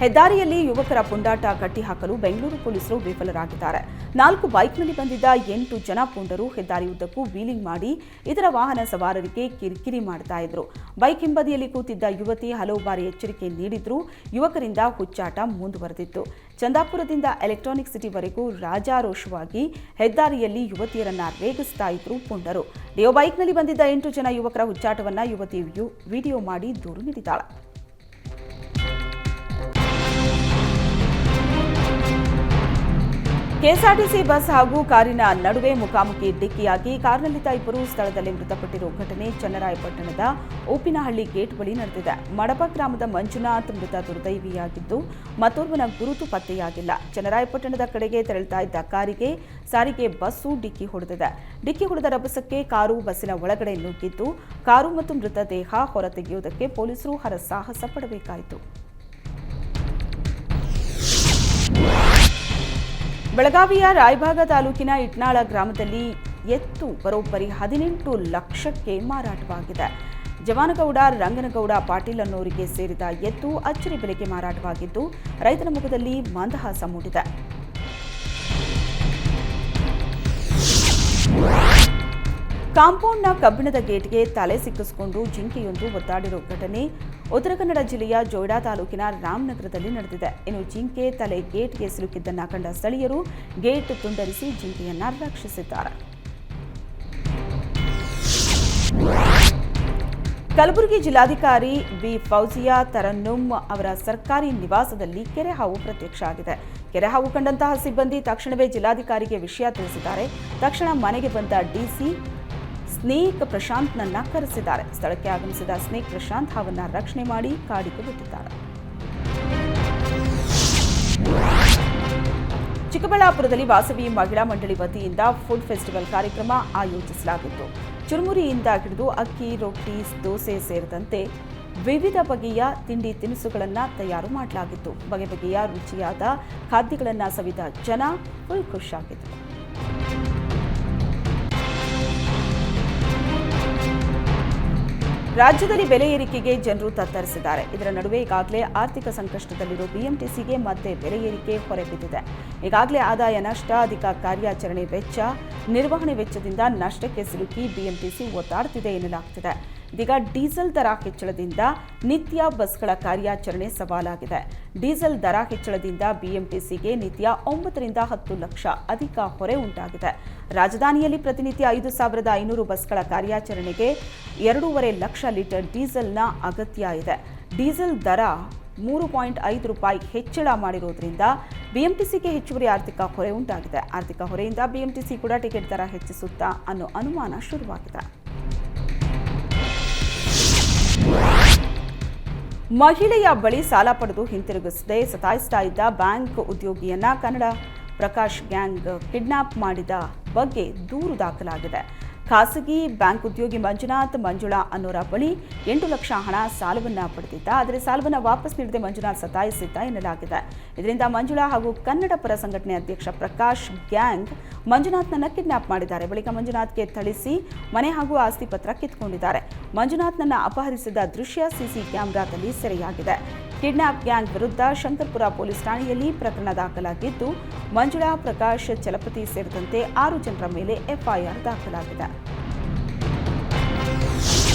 ಹೆದ್ದಾರಿಯಲ್ಲಿ ಯುವಕರ ಪುಂಡಾಟ ಕಟ್ಟಿಹಾಕಲು ಬೆಂಗಳೂರು ಪೊಲೀಸರು ವಿಫಲರಾಗಿದ್ದಾರೆ. 4 ಬೈಕ್ನಲ್ಲಿ ಬಂದಿದ್ದ 8 ಜನ ಪುಂಡರು ಹೆದ್ದಾರಿಯುದ್ದಕ್ಕೂ ವೀಲಿಂಗ್ ಮಾಡಿ ಇತರ ವಾಹನ ಸವಾರರಿಗೆ ಕಿರಿಕಿರಿ ಮಾಡ್ತಾ ಇದ್ರು. ಬೈಕ್ ಹಿಂಬದಿಯಲ್ಲಿ ಕೂತಿದ್ದ ಯುವತಿ ಹಲವು ಬಾರಿ ಎಚ್ಚರಿಕೆ ನೀಡಿದ್ರೂ ಯುವಕರಿಂದ ಹುಚ್ಚಾಟ ಮುಂದುವರೆದಿತ್ತು. ಚಂದಾಪುರದಿಂದ ಎಲೆಕ್ಟ್ರಾನಿಕ್ ಸಿಟಿವರೆಗೂ ರಾಜಾರೋಷವಾಗಿ ಹೆದ್ದಾರಿಯಲ್ಲಿ ಯುವತಿಯರನ್ನ ರೇಗಿಸ್ತಾ ಇದ್ರು ಪುಂಡರು. ಡಿಯೋ ಬೈಕ್ನಲ್ಲಿ ಬಂದಿದ್ದ 8 ಜನ ಯುವಕರ ಹುಚ್ಚಾಟವನ್ನ ಯುವತಿ ವಿಡಿಯೋ ಮಾಡಿ ದೂರು ನೀಡಿದ್ದಾಳೆ. ಕೆಎಸ್ಆರ್ಟಿಸಿ ಬಸ್ ಹಾಗೂ ಕಾರಿನ ನಡುವೆ ಮುಖಾಮುಖಿ ಡಿಕ್ಕಿಯಾಗಿ ಕಾರ್ನಲ್ಲಿದ್ದ 2 ಸ್ಥಳದಲ್ಲಿ ಮೃತಪಟ್ಟಿರುವ ಘಟನೆ ಚನ್ನರಾಯಪಟ್ಟಣದ ಓಪಿನಹಳ್ಳಿ ಗೇಟ್ ಬಳಿ ನಡೆದಿದೆ. ಮಡಪ ಗ್ರಾಮದ ಮಂಜುನಾಥ್ ಮೃತ ದುರ್ದೈವಿಯಾಗಿದ್ದು, ಮತ್ತೋರ್ವನ ಗುರುತು ಪತ್ತೆಯಾಗಿಲ್ಲ. ಚನ್ನರಾಯಪಟ್ಟಣದ ಕಡೆಗೆ ತೆರಳುತ್ತಾ ಇದ್ದ ಕಾರಿಗೆ ಸಾರಿಗೆ ಬಸ್ಸು ಡಿಕ್ಕಿ ಹೊಡೆದಿದೆ. ಡಿಕ್ಕಿ ಹೊಡೆದ ರಭಸಕ್ಕೆ ಕಾರು ಬಸ್ಸಿನ ಒಳಗಡೆ ನುಗ್ಗಿದ್ದು, ಕಾರು ಮತ್ತು ಮೃತದೇಹ ಹೊರತೆಗೆಯುವುದಕ್ಕೆ ಪೊಲೀಸರು ಹರಸಾಹಸ ಪಡಬೇಕಾಯಿತು. ಬೆಳಗಾವಿಯ ರಾಯಭಾಗ ತಾಲೂಕಿನ ಇಟ್ನಾಳ ಗ್ರಾಮದಲ್ಲಿ ಎತ್ತು ಬರೋಬ್ಬರಿ 18 ಲಕ್ಷಕ್ಕೆ ಮಾರಾಟವಾಗಿದೆ. ಜವಾನಗೌಡ ರಂಗನಗೌಡ ಪಾಟೀಲ್ ಅನ್ನೋರಿಗೆ ಸೇರಿದ ಎತ್ತು ಅಚ್ಚರಿ ಬೆಲೆಗೆ ಮಾರಾಟವಾಗಿದ್ದು, ರೈತನ ಮುಖದಲ್ಲಿ ಮಂದಹಾಸ ಮೂಡಿದೆ. ಕಾಂಪೌಂಡ್ನ ಕಬ್ಬಿಣದ ಗೇಟ್ಗೆ ತಲೆ ಸಿಕ್ಕಿಸಿಕೊಂಡು ಜಿಂಕೆಯೊಂದು ಒದ್ದಾಡಿರೋ ಘಟನೆ ಉತ್ತರ ಕನ್ನಡ ಜಿಲ್ಲೆಯ ಜೋಯಿಡಾ ತಾಲೂಕಿನ ರಾಮನಗರದಲ್ಲಿ ನಡೆದಿದೆ. ಇನ್ನು ಜಿಂಕೆ ತಲೆ ಗೇಟ್ಗೆ ಸಿಲುಕಿದ್ದನ್ನು ಕಂಡ ಸ್ಥಳೀಯರು ಗೇಟ್ ತುಂಡರಿಸಿ ಜಿಂಕೆಯನ್ನ ರಕ್ಷಿಸಿದ್ದಾರೆ. ಕಲಬುರಗಿ ಜಿಲ್ಲಾಧಿಕಾರಿ ಬಿ ಫೌಜಿಯಾ ತರನ್ನುಮ್ ಅವರ ಸರ್ಕಾರಿ ನಿವಾಸದಲ್ಲಿ ಕೆರೆಹಾವು ಪ್ರತ್ಯಕ್ಷ ಆಗಿದೆ. ಕೆರೆಹಾವು ಕಂಡಂತಹ ಸಿಬ್ಬಂದಿ ತಕ್ಷಣವೇ ಜಿಲ್ಲಾಧಿಕಾರಿಗೆ ವಿಷಯ ತಿಳಿಸಿದ್ದಾರೆ. ತಕ್ಷಣ ಮನೆಗೆ ಬಂದ ಡಿಸಿ ಸ್ನೇಕ್ ಪ್ರಶಾಂತ್ನನ್ನ ಕರೆಸಿದ್ದಾರೆ. ಸ್ಥಳಕ್ಕೆ ಆಗಮಿಸಿದ ಸ್ನೇಕ್ ಪ್ರಶಾಂತ್ ಹಾವನ್ನ ರಕ್ಷಣೆ ಮಾಡಿ ಕಾಡಿಗೆ ಬಿಟ್ಟಿದ್ದಾರೆ. ಚಿಕ್ಕಬಳ್ಳಾಪುರದಲ್ಲಿ ವಾಸವಿ ಮಹಿಳಾ ಮಂಡಳಿ ವತಿಯಿಂದ ಫುಡ್ ಫೆಸ್ಟಿವಲ್ ಕಾರ್ಯಕ್ರಮ ಆಯೋಜಿಸಲಾಗಿತ್ತು. ಚುರುಮುರಿಯಿಂದ ಹಿಡಿದು ಅಕ್ಕಿ, ರೊಟ್ಟಿ, ದೋಸೆ ಸೇರಿದಂತೆ ವಿವಿಧ ಬಗೆಯ ತಿಂಡಿ ತಿನಿಸುಗಳನ್ನು ತಯಾರು ಮಾಡಲಾಗಿತ್ತು. ಬಗೆ ಬಗೆಯ ರುಚಿಯಾದ ಖಾದ್ಯಗಳನ್ನು ಸವಿದ ಜನ ಫುಲ್ ಖುಷಿಯಾಗಿದ್ದರು. ರಾಜ್ಯದಲ್ಲಿ ಬೆಲೆ ಏರಿಕೆಗೆ ಜನರು ತತ್ತರಿಸಿದ್ದಾರೆ. ಇದರ ನಡುವೆ ಈಗಾಗಲೇ ಆರ್ಥಿಕ ಸಂಕಷ್ಟದಲ್ಲಿರುವ ಬಿಎಂಟಿಸಿಗೆ ಮತ್ತೆ ಬೆಲೆ ಏರಿಕೆ ಹೊರಬಿದ್ದಿದೆ. ಈಗಾಗಲೇ ಆದಾಯ ನಷ್ಟ, ಅಧಿಕ ಕಾರ್ಯಾಚರಣೆ ವೆಚ್ಚ, ನಿರ್ವಹಣೆ ವೆಚ್ಚದಿಂದ ನಷ್ಟಕ್ಕೆ ಸಿಲುಕಿ ಬಿಎಂಟಿಸಿ ಒತ್ತಾಡುತ್ತಿದೆ ಎನ್ನಲಾಗುತ್ತಿದೆ. ಇದೀಗ ಡೀಸೆಲ್ ದರ ಹೆಚ್ಚಳದಿಂದ ನಿತ್ಯ ಬಸ್ಗಳ ಕಾರ್ಯಾಚರಣೆ ಸವಾಲಾಗಿದೆ. ಡೀಸೆಲ್ ದರ ಹೆಚ್ಚಳದಿಂದ ಬಿಎಂಟಿಸಿಗೆ ನಿತ್ಯ 9 ರಿಂದ 10 ಲಕ್ಷ ಅಧಿಕ ಹೊರೆ ಉಂಟಾಗಿದೆ. ರಾಜಧಾನಿಯಲ್ಲಿ ಪ್ರತಿನಿತ್ಯ 5,500 ಬಸ್ಗಳ ಕಾರ್ಯಾಚರಣೆಗೆ 2.5 ಲಕ್ಷ ಲೀಟರ್ ಡೀಸೆಲ್ನ ಅಗತ್ಯ ಇದೆ. ಡೀಸೆಲ್ ದರ 3.5 ರೂಪಾಯಿ ಹೆಚ್ಚಳ ಮಾಡಿರುವುದರಿಂದ ಬಿಎಂಟಿಸಿಗೆ ಹೆಚ್ಚುವರಿ ಆರ್ಥಿಕ ಹೊರೆ ಉಂಟಾಗಿದೆ. ಆರ್ಥಿಕ ಹೊರೆಯಿಂದ ಬಿಎಂಟಿಸಿ ಕೂಡ ಟಿಕೆಟ್ ದರ ಹೆಚ್ಚಿಸುತ್ತಾ ಅನ್ನೋ ಅನುಮಾನ ಶುರುವಾಗಿದೆ. ಮಹಿಳೆಯ ಬಳಿ ಸಾಲ ಪಡೆದು ಹಿಂತಿರುಗಿಸದೆ ಸತಾಯಿಸ್ತಾ ಇದ್ದ ಬ್ಯಾಂಕ್ ಉದ್ಯೋಗಿಯನ್ನ ಕನ್ನಡ ಪ್ರಕಾಶ್ ಗ್ಯಾಂಗ್ ಕಿಡ್ನಾಪ್ ಮಾಡಿದ ಬಗ್ಗೆ ದೂರು ದಾಖಲಾಗಿದೆ. ಖಾಸಗಿ ಬ್ಯಾಂಕ್ ಉದ್ಯೋಗಿ ಮಂಜುಳಾ ಅನ್ನೋರ ಬಳಿ 8 ಲಕ್ಷ ಹಣ ಸಾಲವನ್ನು ಪಡೆದಿದ್ದ. ಆದರೆ ಸಾಲವನ್ನು ವಾಪಸ್ ನೀಡದೆ ಮಂಜುನಾಥ್ ಸತಾಯಿಸಿದ್ದ ಎನ್ನಲಾಗಿದೆ. ಇದರಿಂದ ಮಂಜುಳಾ ಹಾಗೂ ಕನ್ನಡ ಪರ ಸಂಘಟನೆ ಅಧ್ಯಕ್ಷ ಪ್ರಕಾಶ್ ಗ್ಯಾಂಗ್ ಮಂಜುನಾಥ್ನನ್ನ ಕಿಡ್ನಾಪ್ ಮಾಡಿದ್ದಾರೆ. ಬಳಿಕ ಮಂಜುನಾಥ್ಗೆ ಥಳಿಸಿ ಮನೆ ಹಾಗೂ ಆಸ್ತಿ ಪತ್ರ ಕಿತ್ಕೊಂಡಿದ್ದಾರೆ. ಮಂಜುನಾಥ್ನನ್ನ ಅಪಹರಿಸಿದ ದೃಶ್ಯ ಸಿಸಿ ಕ್ಯಾಮೆರಾದಲ್ಲಿ ಸೆರೆಯಾಗಿದೆ. ಕಿಡ್ನಾಪ್ ಗ್ಯಾಂಗ್ ವಿರುದ್ಧ ಶಂಕರ್ಪುರ ಪೊಲೀಸ್ ಠಾಣೆಯಲ್ಲಿ ಪ್ರಕರಣ ದಾಖಲಾಗಿದ್ದು, ಮಂಜುಳಾ, ಪ್ರಕಾಶ್, ಚಲಪತಿ ಸೇರಿದಂತೆ 6 ಜನರ ಮೇಲೆ ಎಫ್ಐಆರ್ ದಾಖಲಾಗಿದೆ.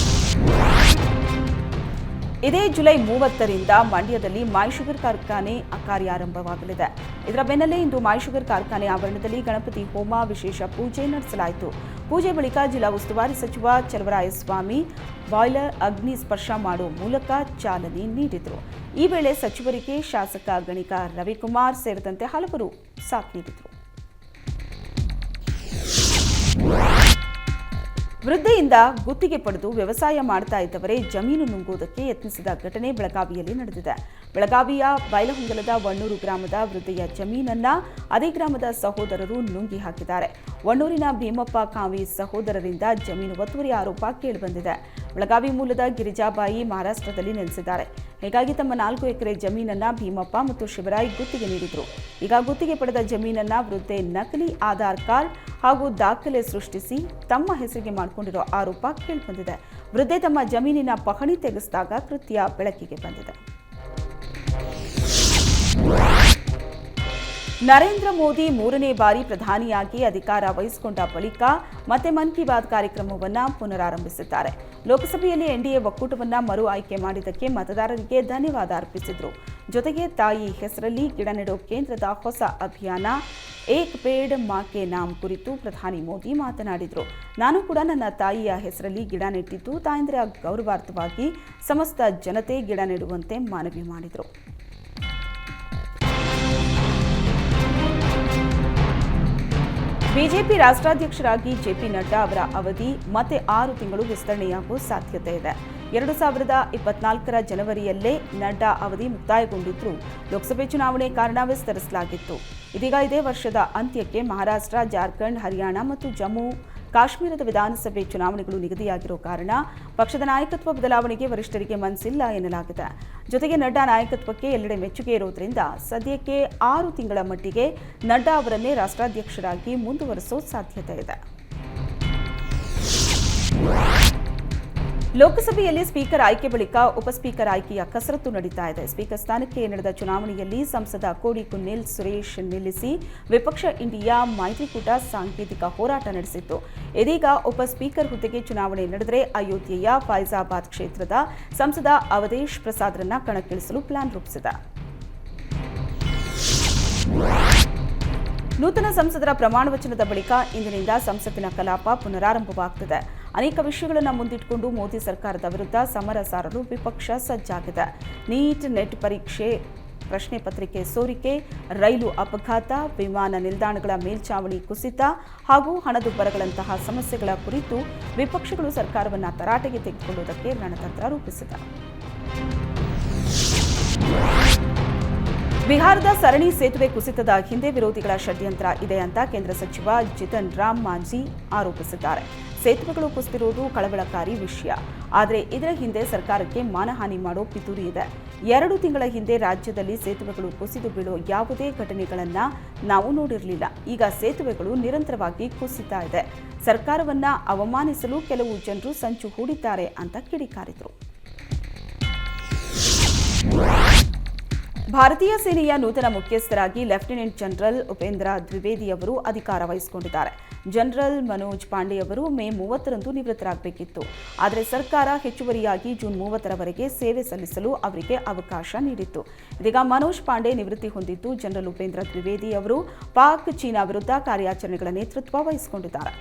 ಇದೇ ಜುಲೈ 30ರಿಂದ ಮಂಡ್ಯದಲ್ಲಿ ಮೈ ಶುಗರ್ ಕಾರ್ಖಾನೆ ಕಾರ್ಯಾರಂಭವಾಗಲಿದೆ. ಇದರ ಬೆನ್ನಲ್ಲೇ ಇಂದು ಮೈ ಶುಗರ್ ಕಾರ್ಖಾನೆ ಆವರಣದಲ್ಲಿ ಗಣಪತಿ ಹೋಮ, ವಿಶೇಷ ಪೂಜೆ ನಡೆಸಲಾಯಿತು. ಪೂಜೆ ಬಳಿಕ ಜಿಲ್ಲಾ ಉಸ್ತುವಾರಿ ಸಚಿವ ಚಲವರಾಯಸ್ವಾಮಿ ಬಾಯ್ಲರ್ ಅಗ್ನಿ ಸ್ಪರ್ಶ ಮಾಡುವ ಮೂಲಕ ಚಾಲನೆ ನೀಡಿದರು. ಈ ವೇಳೆ ಸಚಿವರಿಗೆ ಶಾಸಕ ಗಣಿಕ ರವಿಕುಮಾರ್ ಸೇರಿದಂತೆ ಹಲವರು ಸಾಥ್ ನೀಡಿದರು. ವೃದ್ಧೆಯಿಂದ ಗುತ್ತಿಗೆ ಪಡೆದು ವ್ಯವಸಾಯ ಮಾಡ್ತಾ ಇದ್ದವರೇ ಜಮೀನು ನುಂಗುವುದಕ್ಕೆ ಯತ್ನಿಸಿದ ಘಟನೆ ಬೆಳಗಾವಿಯಲ್ಲಿ ನಡೆದಿದೆ. ಬೆಳಗಾವಿಯ ಬೈಲಹೊಂಗಲದ ವಣ್ಣೂರು ಗ್ರಾಮದ ವೃದ್ಧೆಯ ಜಮೀನನ್ನ ಅದೇ ಗ್ರಾಮದ ಸಹೋದರರು ನುಂಗಿ ಹಾಕಿದ್ದಾರೆ. ವಣ್ಣೂರಿನ ಭೀಮಪ್ಪ ಕಾವಿ ಸಹೋದರರಿಂದ ಜಮೀನು ಒತ್ತುವರಿ ಆರೋಪ ಕೇಳಿಬಂದಿದೆ. ಬೆಳಗಾವಿ ಮೂಲದ ಗಿರಿಜಾಬಾಯಿ ಮಹಾರಾಷ್ಟ್ರದಲ್ಲಿ ನೆಲೆಸಿದ್ದಾರೆ. ಹೀಗಾಗಿ ತಮ್ಮ 4 ಎಕರೆ ಜಮೀನನ್ನ ಭೀಮಪ್ಪ ಮತ್ತು ಶಿವರಾಯ್ ಗುತ್ತಿಗೆ ನೀಡಿದ್ರು. ಈಗ ಗುತ್ತಿಗೆ ಪಡೆದ ಜಮೀನನ್ನ ವೃದ್ಧೆ ನಕಲಿ ಆಧಾರ್ ಕಾರ್ಡ್ ಹಾಗೂ ದಾಖಲೆ ಸೃಷ್ಟಿಸಿ ತಮ್ಮ ಹೆಸರಿಗೆ ಮಾಡಿಕೊಂಡಿರೋ ಆರೋಪ ಕೇಳಿಬಂದಿದೆ. ವೃದ್ಧೆ ತಮ್ಮ ಜಮೀನಿನ ಪಹಣಿ ತೆಗೆಸಿದಾಗ ಕೃತ್ಯ ಬೆಳಕಿಗೆ ಬಂದಿದೆ. ನರೇಂದ್ರ ಮೋದಿ 3ನೇ ಬಾರಿ ಪ್ರಧಾನಿಯಾಗಿ ಅಧಿಕಾರ ವಹಿಸಿಕೊಂಡ ಬಳಿಕ ಮತ್ತೆ ಮನ್ ಕಿ ಬಾತ್ ಕಾರ್ಯಕ್ರಮವನ್ನು ಪುನರಾರಂಭಿಸಿದ್ದಾರೆ. ಲೋಕಸಭೆಯಲ್ಲಿ ಎನ್ಡಿಎ ಒಕ್ಕೂಟವನ್ನು ಮರು ಆಯ್ಕೆ ಮಾಡಿದ್ದಕ್ಕೆ ಮತದಾರರಿಗೆ ಧನ್ಯವಾದ ಅರ್ಪಿಸಿದರು. ಜೊತೆಗೆ ತಾಯಿ ಹೆಸರಲ್ಲಿ ಗಿಡ ನೆಡೋ ಕೇಂದ್ರದ ಹೊಸ ಅಭಿಯಾನ ಏಕ್ ಪೇಡ್ ಮಾ ಕೆ ನಾಮ್ ಕುರಿತು ಪ್ರಧಾನಿ ಮೋದಿ ಮಾತನಾಡಿದರು. ನಾನು ಕೂಡ ನನ್ನ ತಾಯಿಯ ಹೆಸರಲ್ಲಿ ಗಿಡ ನೆಟ್ಟಿದ್ದು ತಾಯಂದಿರ ಗೌರವಾರ್ಥವಾಗಿ ಸಮಸ್ತ ಜನತೆ ಗಿಡ ನೆಡುವಂತೆ ಮನವಿ ಮಾಡಿದರು. ಬಿಜೆಪಿ ರಾಷ್ಟ್ರಾಧ್ಯಕ್ಷರಾಗಿ ಜೆಪಿ ನಡ್ಡಾ ಅವರ ಅವಧಿ ಮತ್ತೆ 6 ತಿಂಗಳು ವಿಸ್ತರಣೆಯಾಗುವ ಸಾಧ್ಯತೆ ಇದೆ. 2024ರ ಜನವರಿಯಲ್ಲೇ ನಡ್ಡಾ ಅವಧಿ ಮುಕ್ತಾಯಗೊಂಡಿದ್ದು ಲೋಕಸಭೆ ಚುನಾವಣೆ ಕಾರಣ ವಿಸ್ತರಿಸಲಾಗಿತ್ತು. ಇದೀಗ ಇದೇ ವರ್ಷದ ಅಂತ್ಯಕ್ಕೆ ಮಹಾರಾಷ್ಟ್ರ, ಜಾರ್ಖಂಡ್, ಹರಿಯಾಣ ಮತ್ತು ಜಮ್ಮು ಕಾಶ್ಮೀರದ ವಿಧಾನಸಭೆ ಚುನಾವಣೆಗಳು ನಿಗದಿಯಾಗಿರೋ ಕಾರಣ ಪಕ್ಷದ ನಾಯಕತ್ವ ಬದಲಾವಣೆಗೆ ವರಿಷ್ಠರಿಗೆ ಮನಸ್ಸಿಲ್ಲ ಎನ್ನಲಾಗಿದೆ. ಜೊತೆಗೆ ನಡ್ಡಾ ನಾಯಕತ್ವಕ್ಕೆ ಎಲ್ಲೆಡೆ ಮೆಚ್ಚುಗೆ ಇರೋದ್ರಿಂದ ಸದ್ಯಕ್ಕೆ 6 ತಿಂಗಳ ಮಟ್ಟಿಗೆ ನಡ್ಡಾ ಅವರನ್ನೇ ರಾಷ್ಟ್ರಾಧ್ಯಕ್ಷರಾಗಿ ಮುಂದುವರಿಸೋ ಸಾಧ್ಯತೆ ಇದೆ. ಲೋಕಸಭೆಯಲ್ಲಿ ಸ್ಪೀಕರ್ ಆಯ್ಕೆ ಬಳಿಕ ಉಪಸ್ಪೀಕರ್ ಆಯ್ಕೆಯ ಕಸರತ್ತು ನಡೀತಾ ಇದೆ. ಸ್ಪೀಕರ್ ಸ್ಥಾನಕ್ಕೆ ನಡೆದ ಚುನಾವಣೆಯಲ್ಲಿ ಸಂಸದ ಕೋಡಿಕುನ್ನಿಲ್ ಸುರೇಶ್ ನಿಲ್ಲಿಸಿ ವಿಪಕ್ಷ ಇಂಡಿಯಾ ಮೈತ್ರಿಕೂಟ ಸಾಂಕೇತಿಕ ಹೋರಾಟ ನಡೆಸಿತ್ತು. ಇದೀಗ ಉಪಸ್ಪೀಕರ್ ಹುದ್ದೆಗೆ ಚುನಾವಣೆ ನಡೆದರೆ ಅಯೋಧ್ಯೆಯ ಫೈಜಾಬಾದ್ ಕ್ಷೇತ್ರದ ಸಂಸದ ಅವಧೇಶ್ ಪ್ರಸಾದ್ರನ್ನ ಕಣಕ್ಕಿಳಿಸಲು ಪ್ಲಾನ್ ರೂಪಿಸಿದೆ. ನೂತನ ಸಂಸದರ ಪ್ರಮಾಣ ವಚನದ ಬಳಿಕ ಇಂದಿನಿಂದ ಸಂಸತ್ತಿನ ಕಲಾಪ ಪುನರಾರಂಭವಾಗುತ್ತದೆ. ಅನೇಕ ವಿಷಯಗಳನ್ನು ಮುಂದಿಟ್ಟುಕೊಂಡು ಮೋದಿ ಸರ್ಕಾರದ ವಿರುದ್ಧ ಸಮರ ಸಾರಲು ವಿಪಕ್ಷ ಸಜ್ಜಾಗಿದೆ. ನೀಟ್ ನೆಟ್ ಪರೀಕ್ಷೆ, ಪ್ರಶ್ನೆ ಪತ್ರಿಕೆ ಸೋರಿಕೆ, ರೈಲು ಅಪಘಾತ, ವಿಮಾನ ನಿಲ್ದಾಣಗಳ ಮೇಲ್ಛಾವಣಿ ಕುಸಿತ ಹಾಗೂ ಹಣದುಬ್ಬರಗಳಂತಹ ಸಮಸ್ಯೆಗಳ ಕುರಿತು ವಿಪಕ್ಷಗಳು ಸರ್ಕಾರವನ್ನು ತರಾಟೆಗೆ ತೆಗೆದುಕೊಳ್ಳುವುದಕ್ಕೆ ರಣತಂತ್ರ ರೂಪಿಸಿದೆ. ಬಿಹಾರದ ಸರಣಿ ಸೇತುವೆ ಕುಸಿತದ ಹಿಂದೆ ವಿರೋಧಿಗಳ ಷಡ್ಯಂತ್ರ ಇದೆ ಅಂತ ಕೇಂದ್ರ ಸಚಿವ ಜಿತನ್ ರಾಮ್ ಮಾಂಝಿ ಆರೋಪಿಸಿದ್ದಾರೆ. ಸೇತುವೆಗಳು ಕುಸಿದಿರುವುದು ಕಳವಳಕಾರಿ ವಿಷಯ, ಆದರೆ ಇದರ ಹಿಂದೆ ಸರ್ಕಾರಕ್ಕೆ ಮಾನಹಾನಿ ಮಾಡೋ ಪಿತೂರಿ ಇದೆ. 2 ತಿಂಗಳ ಹಿಂದೆ ರಾಜ್ಯದಲ್ಲಿ ಸೇತುವೆಗಳು ಕುಸಿದು ಬೀಳೋ ಯಾವುದೇ ಘಟನೆಗಳನ್ನು ನಾವು ನೋಡಿರಲಿಲ್ಲ. ಈಗ ಸೇತುವೆಗಳು ನಿರಂತರವಾಗಿ ಕುಸಿತಾ ಇದೆ. ಸರ್ಕಾರವನ್ನ ಅವಮಾನಿಸಲು ಕೆಲವು ಜನರು ಸಂಚು ಹೂಡಿದ್ದಾರೆ ಅಂತ ಕಿಡಿಕಾರಿದರು. ಭಾರತೀಯ ಸೇನೆಯ ನೂತನ ಮುಖ್ಯಸ್ಥರಾಗಿ ಲೆಫ್ಟಿನೆಂಟ್ ಜನರಲ್ ಉಪೇಂದ್ರ ದ್ವಿವೇದಿ ಅವರು ಅಧಿಕಾರ ವಹಿಸಿಕೊಂಡಿದ್ದಾರೆ. ಜನರಲ್ ಮನೋಜ್ ಪಾಂಡೆ ಅವರು ಮೇ 30ರಂದು ನಿವೃತ್ತರಾಗಬೇಕಿತ್ತು. ಆದರೆ ಸರ್ಕಾರ ಹೆಚ್ಚುವರಿಯಾಗಿ ಜೂನ್ 30ರವರೆಗೆ ಸೇವೆ ಸಲ್ಲಿಸಲು ಅವರಿಗೆ ಅವಕಾಶ ನೀಡಿತ್ತು. ಇದೀಗ ಮನೋಜ್ ಪಾಂಡೆ ನಿವೃತ್ತಿ ಹೊಂದಿದ್ದು, ಜನರಲ್ ಉಪೇಂದ್ರ ದ್ವಿವೇದಿ ಅವರು ಪಾಕ್ ಚೀನಾ ವಿರುದ್ಧ ಕಾರ್ಯಾಚರಣೆಗಳ ನೇತೃತ್ವ ವಹಿಸಿಕೊಂಡಿದ್ದಾರೆ.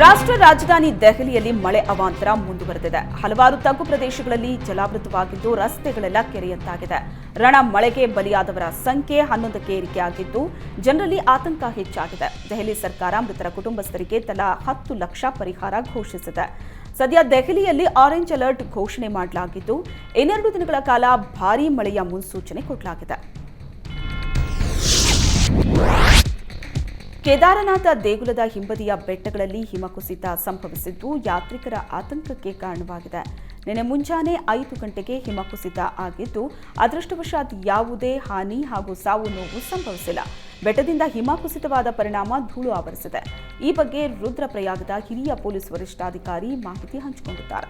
ರಾಷ್ಟ್ರ ರಾಜಧಾನಿ ದೆಹಲಿಯಲ್ಲಿ ಮಳೆ ಅವಾಂತರ ಮುಂದುವರೆದಿದೆ. ಹಲವಾರು ತಗ್ಗು ಪ್ರದೇಶಗಳಲ್ಲಿ ಜಲಾವೃತವಾಗಿದ್ದು, ರಸ್ತೆಗಳೆಲ್ಲ ಕೆರೆಯಂತಾಗಿದೆ. ರಣ ಮಳೆಗೆ ಬಲಿಯಾದವರ ಸಂಖ್ಯೆ 11ಕ್ಕೆ ಏರಿಕೆಯಾಗಿದ್ದು, ಜನರಲ್ಲಿ ಆತಂಕ ಹೆಚ್ಚಾಗಿದೆ. ದೆಹಲಿ ಸರ್ಕಾರ ಮೃತರ ಕುಟುಂಬಸ್ಥರಿಗೆ ತಲಾ 10 ಲಕ್ಷ ಪರಿಹಾರ ಘೋಷಿಸಿದೆ. ಸದ್ಯ ದೆಹಲಿಯಲ್ಲಿ ಆರೆಂಜ್ ಅಲರ್ಟ್ ಘೋಷಣೆ ಮಾಡಲಾಗಿದ್ದು, 2 ದಿನಗಳ ಕಾಲ ಭಾರೀ ಮಳೆಯ ಮುನ್ಸೂಚನೆ ಕೊಡಲಾಗಿದೆ. ಕೇದಾರನಾಥ ದೇಗುಲದ ಹಿಂಬದಿಯ ಬೆಟ್ಟಗಳಲ್ಲಿ ಹಿಮಕುಸಿತ ಸಂಭವಿಸಿದ್ದು, ಯಾತ್ರಿಕರ ಆತಂಕಕ್ಕೆ ಕಾರಣವಾಗಿದೆ. ನಿನ್ನೆ ಮುಂಜಾನೆ 5 ಗಂಟೆಗೆ ಹಿಮಕುಸಿತ ಆಗಿದ್ದು, ಅದೃಷ್ಟವಶಾತ್ ಯಾವುದೇ ಹಾನಿ ಹಾಗೂ ಸಾವು ನೋವು ಸಂಭವಿಸಿಲ್ಲ. ಬೆಟ್ಟದಿಂದ ಹಿಮಕುಸಿತವಾದ ಪರಿಣಾಮ ಧೂಳು ಆವರಿಸಿದೆ. ಈ ಬಗ್ಗೆ ರುದ್ರಪ್ರಯಾಗದ ಹಿರಿಯ ಪೊಲೀಸ್ ವರಿಷ್ಠಾಧಿಕಾರಿ ಮಾಹಿತಿ ಹಂಚಿಕೊಂಡಿದ್ದಾರೆ.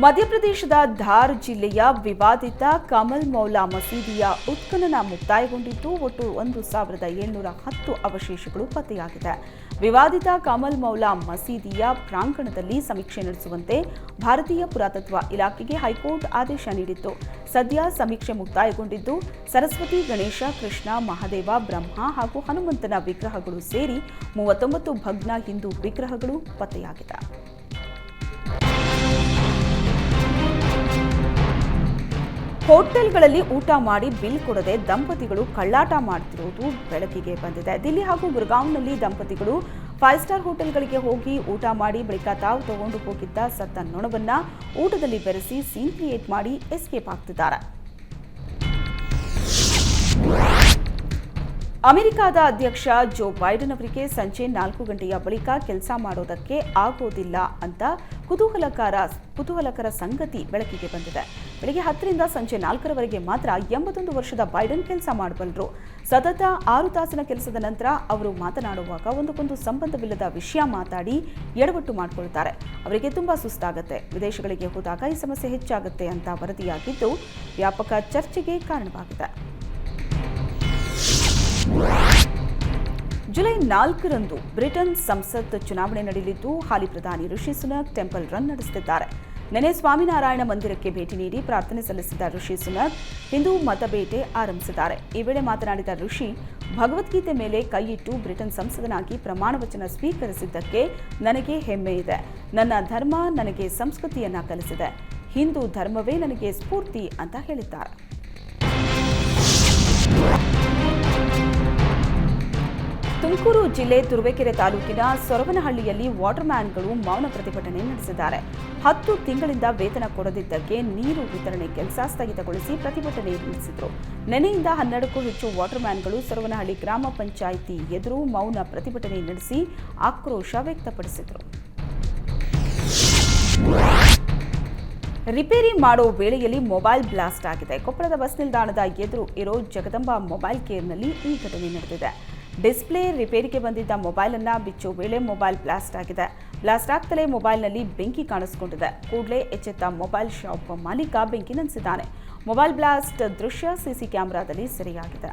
ಮಧ್ಯಪ್ರದೇಶದ ಧಾರ್ ಜಿಲ್ಲೆಯ ವಿವಾದಿತ ಕಮಲ್ ಮೌಲಾ ಮಸೀದಿಯ ಉತ್ಖನನ ಮುಕ್ತಾಯಗೊಂಡಿದ್ದು, ಒಟ್ಟು 1710 ಅವಶೇಷಗಳು ಪತ್ತೆಯಾಗಿದೆ. ವಿವಾದಿತ ಕಮಲ್ ಮೌಲಾ ಮಸೀದಿಯ ಪ್ರಾಂಗಣದಲ್ಲಿ ಸಮೀಕ್ಷೆ ನಡೆಸುವಂತೆ ಭಾರತೀಯ ಪುರಾತತ್ವ ಇಲಾಖೆಗೆ ಹೈಕೋರ್ಟ್ ಆದೇಶ ನೀಡಿತ್ತು. ಸದ್ಯ ಸಮೀಕ್ಷೆ ಮುಕ್ತಾಯಗೊಂಡಿದ್ದು, ಸರಸ್ವತಿ, ಗಣೇಶ, ಕೃಷ್ಣ, ಮಹಾದೇವ, ಬ್ರಹ್ಮ ಹಾಗೂ ಹನುಮಂತನ ವಿಗ್ರಹಗಳು ಸೇರಿ 39 ಭಗ್ನ ಹಿಂದೂ ವಿಗ್ರಹಗಳು ಪತ್ತೆಯಾಗಿದೆ. ಹೋಟೆಲ್ಗಳಲ್ಲಿ ಊಟ ಮಾಡಿ ಬಿಲ್ ಕೊಡದೆ ದಂಪತಿಗಳು ಕಳ್ಳಾಟ ಮಾಡುತ್ತಿರುವುದು ಬೆಳಕಿಗೆ ಬಂದಿದೆ. ದಿಲ್ಲಿ ಹಾಗೂ ಗುರ್ಗಾಂವ್ನಲ್ಲಿ ದಂಪತಿಗಳು 5 ಸ್ಟಾರ್ ಹೋಟೆಲ್ಗಳಿಗೆ ಹೋಗಿ ಊಟ ಮಾಡಿ ಬಳಿಕ ತಾವು ತಗೊಂಡು ಹೋಗಿದ್ದ ಸತ್ತ ನೊಣವನ್ನ ಊಟದಲ್ಲಿ ಬೆರೆಸಿ ಸೀನ್ ಕ್ರಿಯೇಟ್ ಮಾಡಿ ಎಸ್ಕೇಪ್ ಆಗ್ತಿದ್ದಾರೆ. ಅಮೆರಿಕದ ಅಧ್ಯಕ್ಷ ಜೋ ಬೈಡನ್ ಅವರಿಗೆ ಸಂಜೆ 4 ಗಂಟೆಯ ಬಳಿಕ ಕೆಲಸ ಮಾಡೋದಕ್ಕೆ ಆಗೋದಿಲ್ಲ ಅಂತ ಕುತೂಹಲಕರ ಸಂಗತಿ ಬೆಳಕಿಗೆ ಬಂದಿದೆ. ಬೆಳಗ್ಗೆ 10ರಿಂದ ಸಂಜೆ 4ರವರೆಗೆ ಮಾತ್ರ 81 ವರ್ಷದ ಬೈಡನ್ ಕೆಲಸ ಮಾಡಬಲ್ಲರು. ಸತತ 6 ತಾಸಿನ ಕೆಲಸದ ನಂತರ ಅವರು ಮಾತನಾಡುವಾಗ ಒಂದಕ್ಕೊಂದು ಸಂಬಂಧವಿಲ್ಲದ ವಿಷಯ ಮಾತಾಡಿ ಎಡವಟ್ಟು ಮಾಡಿಕೊಳ್ತಾರೆ. ಅವರಿಗೆ ತುಂಬಾ ಸುಸ್ತಾಗುತ್ತೆ. ವಿದೇಶಗಳಿಗೆ ಹೋದಾಗ ಈ ಸಮಸ್ಯೆ ಹೆಚ್ಚಾಗುತ್ತೆ ಅಂತ ವರದಿಯಾಗಿದ್ದು, ವ್ಯಾಪಕ ಚರ್ಚೆಗೆ ಕಾರಣವಾಗಿದೆ. ಜುಲೈ 4ರಂದು ಬ್ರಿಟನ್ ಸಂಸತ್ ಚುನಾವಣೆ ನಡೆಯಲಿದ್ದು, ಹಾಲಿ ಪ್ರಧಾನಿ ಋಷಿ ಸುನಕ್ ಟೆಂಪಲ್ ರನ್ ನಡೆಸುತ್ತಿದ್ದಾರೆ. ನಿನ್ನೆ ಸ್ವಾಮಿನಾರಾಯಣ ಮಂದಿರಕ್ಕೆ ಭೇಟಿ ನೀಡಿ ಪ್ರಾರ್ಥನೆ ಸಲ್ಲಿಸಿದ ಋಷಿ ಸುನಕ್ ಹಿಂದೂ ಮತಬೇಟೆ ಆರಂಭಿಸಿದ್ದಾರೆ. ಈ ವೇಳೆ ಮಾತನಾಡಿದ ಋಷಿ, ಭಗವದ್ಗೀತೆ ಮೇಲೆ ಕೈಯಿಟ್ಟು ಬ್ರಿಟನ್ ಸಂಸದನಾಗಿ ಪ್ರಮಾಣ ವಚನ ಸ್ವೀಕರಿಸಿದ್ದಕ್ಕೆ ನನಗೆ ಹೆಮ್ಮೆ ಇದೆ. ನನ್ನ ಧರ್ಮ ನನಗೆ ಸಂಸ್ಕೃತಿಯನ್ನ ಕಲಿಸಿದೆ. ಹಿಂದೂ ಧರ್ಮವೇ ನನಗೆ ಸ್ಫೂರ್ತಿ ಅಂತ ಹೇಳಿದ್ದಾರೆ. ತುಮಕೂರು ಜಿಲ್ಲೆ ತುರುವೇಕೆರೆ ತಾಲೂಕಿನ ಸೊರವನಹಳ್ಳಿಯಲ್ಲಿ ವಾಟರ್ ಮ್ಯಾನ್ಗಳು ಮೌನ ಪ್ರತಿಭಟನೆ ನಡೆಸಿದ್ದಾರೆ. 10 ತಿಂಗಳಿಂದ ವೇತನ ಕೊಡದಿದ್ದಕ್ಕೆ ನೀರು ವಿತರಣೆ ಕೆಲಸ ಸ್ಥಗಿತಗೊಳಿಸಿ ಪ್ರತಿಭಟನೆ ನಡೆಸಿದರು. ನಿನ್ನೆಯಿಂದ 12ಕ್ಕೂ ಹೆಚ್ಚು ವಾಟರ್ ಮ್ಯಾನ್ಗಳು ಸೊರವನಹಳ್ಳಿ ಗ್ರಾಮ ಪಂಚಾಯಿತಿ ಎದುರು ಮೌನ ಪ್ರತಿಭಟನೆ ನಡೆಸಿ ಆಕ್ರೋಶ ವ್ಯಕ್ತಪಡಿಸಿದರು. ರಿಪೇರಿ ಮಾಡೋ ವೇಳೆಯಲ್ಲಿ ಮೊಬೈಲ್ ಬ್ಲಾಸ್ಟ್ ಆಗಿದೆ. ಕೊಪ್ಪಳದ ಬಸ್ ನಿಲ್ದಾಣದ ಎದುರು ಇರೋ ಜಗದಂಬ ಮೊಬೈಲ್ ಕೇರ್ನಲ್ಲಿ ಈ ಘಟನೆ ನಡೆದಿದೆ. ಡಿಸ್ಪ್ಲೇ ರಿಪೇರಿಗೆ ಬಂದಿದ್ದ ಮೊಬೈಲ್ ಅನ್ನ ಬಿಚ್ಚೋ ವೇಳೆ ಮೊಬೈಲ್ ಬ್ಲಾಸ್ಟ್ ಆಗಿದೆ. ಬ್ಲಾಸ್ಟ್ ಆಗ್ತಲೇ ಮೊಬೈಲ್ನಲ್ಲಿ ಬೆಂಕಿ ಕಾಣಿಸಿಕೊಂಡಿದೆ. ಕೂಡಲೇ ಎಚ್ಚೆತ್ತ ಮೊಬೈಲ್ ಶಾಪ್ ಮಾಲೀಕ ಬೆಂಕಿ ನಂದಿಸಿದ್ದಾನೆ. ಮೊಬೈಲ್ ಬ್ಲಾಸ್ಟ್ ದೃಶ್ಯ ಸಿಸಿ ಕ್ಯಾಮೆರಾದಲ್ಲಿ ಸೆರೆಯಾಗಿದೆ.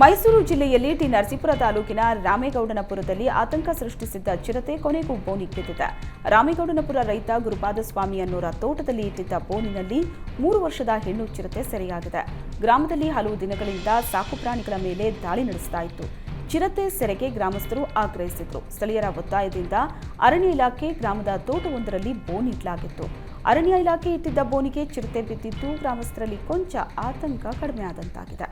ಮೈಸೂರು ಜಿಲ್ಲೆಯಲ್ಲಿ ಟಿ ನರಸೀಪುರ ತಾಲೂಕಿನ ರಾಮೇಗೌಡನಪುರದಲ್ಲಿ ಆತಂಕ ಸೃಷ್ಟಿಸಿದ್ದ ಚಿರತೆ ಕೊನೆಗೂ ಬೋನಿಕ್ಕಿದೆ. ರಾಮೇಗೌಡನಪುರ ರೈತ ಗುರುಪಾದಸ್ವಾಮಿ ಅನ್ನೋರ ತೋಟದಲ್ಲಿ ಇಟ್ಟಿದ್ದ ಬೋನಿನಲ್ಲಿ 3 ವರ್ಷದ ಹೆಣ್ಣು ಚಿರತೆ ಸೆರೆಯಾಗಿದೆ. ಗ್ರಾಮದಲ್ಲಿ ಹಲವು ದಿನಗಳಿಂದ ಸಾಕು ಪ್ರಾಣಿಗಳ ಮೇಲೆ ದಾಳಿ ನಡೆಸ್ತಾ ಇತ್ತು. ಚಿರತೆ ಸೆರೆಗೆ ಗ್ರಾಮಸ್ಥರು ಆಗ್ರಹಿಸಿದ್ರು. ಸ್ಥಳೀಯರ ಒತ್ತಾಯದಿಂದ ಅರಣ್ಯ ಇಲಾಖೆ ಗ್ರಾಮದ ತೋಟವೊಂದರಲ್ಲಿ ಬೋನ್ ಇಡಲಾಗಿತ್ತು. ಅರಣ್ಯ ಇಲಾಖೆ ಇಟ್ಟಿದ್ದ ಬೋನಿಗೆ ಚಿರತೆ ಬಿದ್ದಿದ್ದು ಗ್ರಾಮಸ್ಥರಲ್ಲಿ ಕೊಂಚ ಆತಂಕ ಕಡಿಮೆ ಆದಂತಾಗಿದೆ.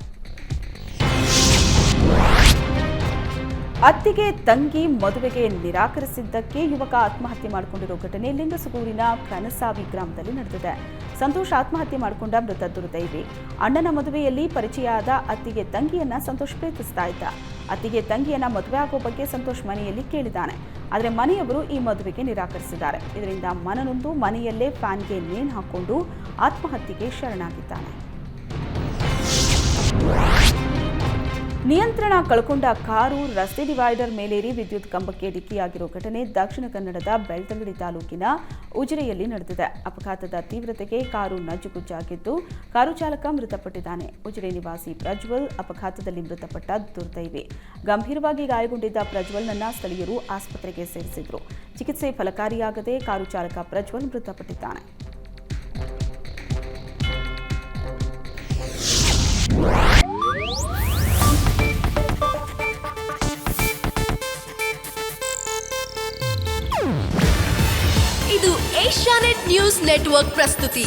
ಅತ್ತಿಗೆ ತಂಗಿ ಮದುವೆಗೆ ನಿರಾಕರಿಸಿದ್ದಕ್ಕೆ ಯುವಕ ಆತ್ಮಹತ್ಯೆ ಮಾಡಿಕೊಂಡಿರೋ ಘಟನೆ ಲಿಂಗಸುಗೂರಿನ ಕನಸಾವಿ ಗ್ರಾಮದಲ್ಲಿ ನಡೆದಿದೆ. ಸಂತೋಷ್ ಆತ್ಮಹತ್ಯೆ ಮಾಡಿಕೊಂಡ ಮೃತ ದುರ್ದೈವಿ. ಅಣ್ಣನ ಮದುವೆಯಲ್ಲಿ ಪರಿಚಯ ಆದ ಅತ್ತಿಗೆ ತಂಗಿಯನ್ನ ಸಂತೋಷ್ ಪ್ರೀತಿಸ್ತಾ ಇದ್ದ. ಅತ್ತಿಗೆ ತಂಗಿಯನ್ನ ಮದುವೆ ಆಗೋ ಬಗ್ಗೆ ಸಂತೋಷ್ ಮನೆಯಲ್ಲಿ ಕೇಳಿದ್ದಾನೆ. ಆದರೆ ಮನೆಯವರು ಈ ಮದುವೆಗೆ ನಿರಾಕರಿಸಿದ್ದಾರೆ. ಇದರಿಂದ ಮನನೊಂದು ಮನೆಯಲ್ಲೇ ಫ್ಯಾನ್ಗೆ ನೇಣು ಹಾಕೊಂಡು ಆತ್ಮಹತ್ಯೆಗೆ ಶರಣಾಗಿದ್ದಾನೆ. ನಿಯಂತ್ರಣ ಕಳ್ಕೊಂಡ ಕಾರು ರಸ್ತೆ ಡಿವೈಡರ್ ಮೇಲೇರಿ ವಿದ್ಯುತ್ ಕಂಬಕ್ಕೆ ಡಿಕ್ಕಿಯಾಗಿರೋ ಘಟನೆ ದಕ್ಷಿಣ ಕನ್ನಡದ ಬೆಳ್ತಂಗಡಿ ತಾಲೂಕಿನ ಉಜಿರೆಯಲ್ಲಿ ನಡೆದಿದೆ. ಅಪಘಾತದ ತೀವ್ರತೆಗೆ ಕಾರು ನಜ್ಜುಗುಜ್ಜಾಗಿದ್ದು ಕಾರು ಚಾಲಕ ಮೃತಪಟ್ಟಿದ್ದಾನೆ. ಉಜಿರೆ ನಿವಾಸಿ ಪ್ರಜ್ವಲ್ ಅಪಘಾತದಲ್ಲಿ ಮೃತಪಟ್ಟ ದುರ್ದೈವಿ. ಗಂಭೀರವಾಗಿ ಗಾಯಗೊಂಡಿದ್ದ ಪ್ರಜ್ವಲ್ನನ್ನ ಸ್ಥಳೀಯರು ಆಸ್ಪತ್ರೆಗೆ ಸೇರಿಸಿದ್ರು. ಚಿಕಿತ್ಸೆ ಫಲಕಾರಿಯಾಗದೆ ಕಾರು ಚಾಲಕ ಪ್ರಜ್ವಲ್ ಮೃತಪಟ್ಟಿದ್ದಾನೆ. ಇದು ಏಷ್ಯಾನೆಟ್ ನ್ಯೂಸ್ ನೆಟ್ವರ್ಕ್ ಪ್ರಸ್ತುತಿ.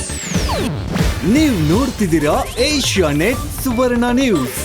ನೀವು ನೋಡ್ತಿದ್ದೀರಾ ಏಷ್ಯಾನೆಟ್ ಸುವರ್ಣ ನ್ಯೂಸ್.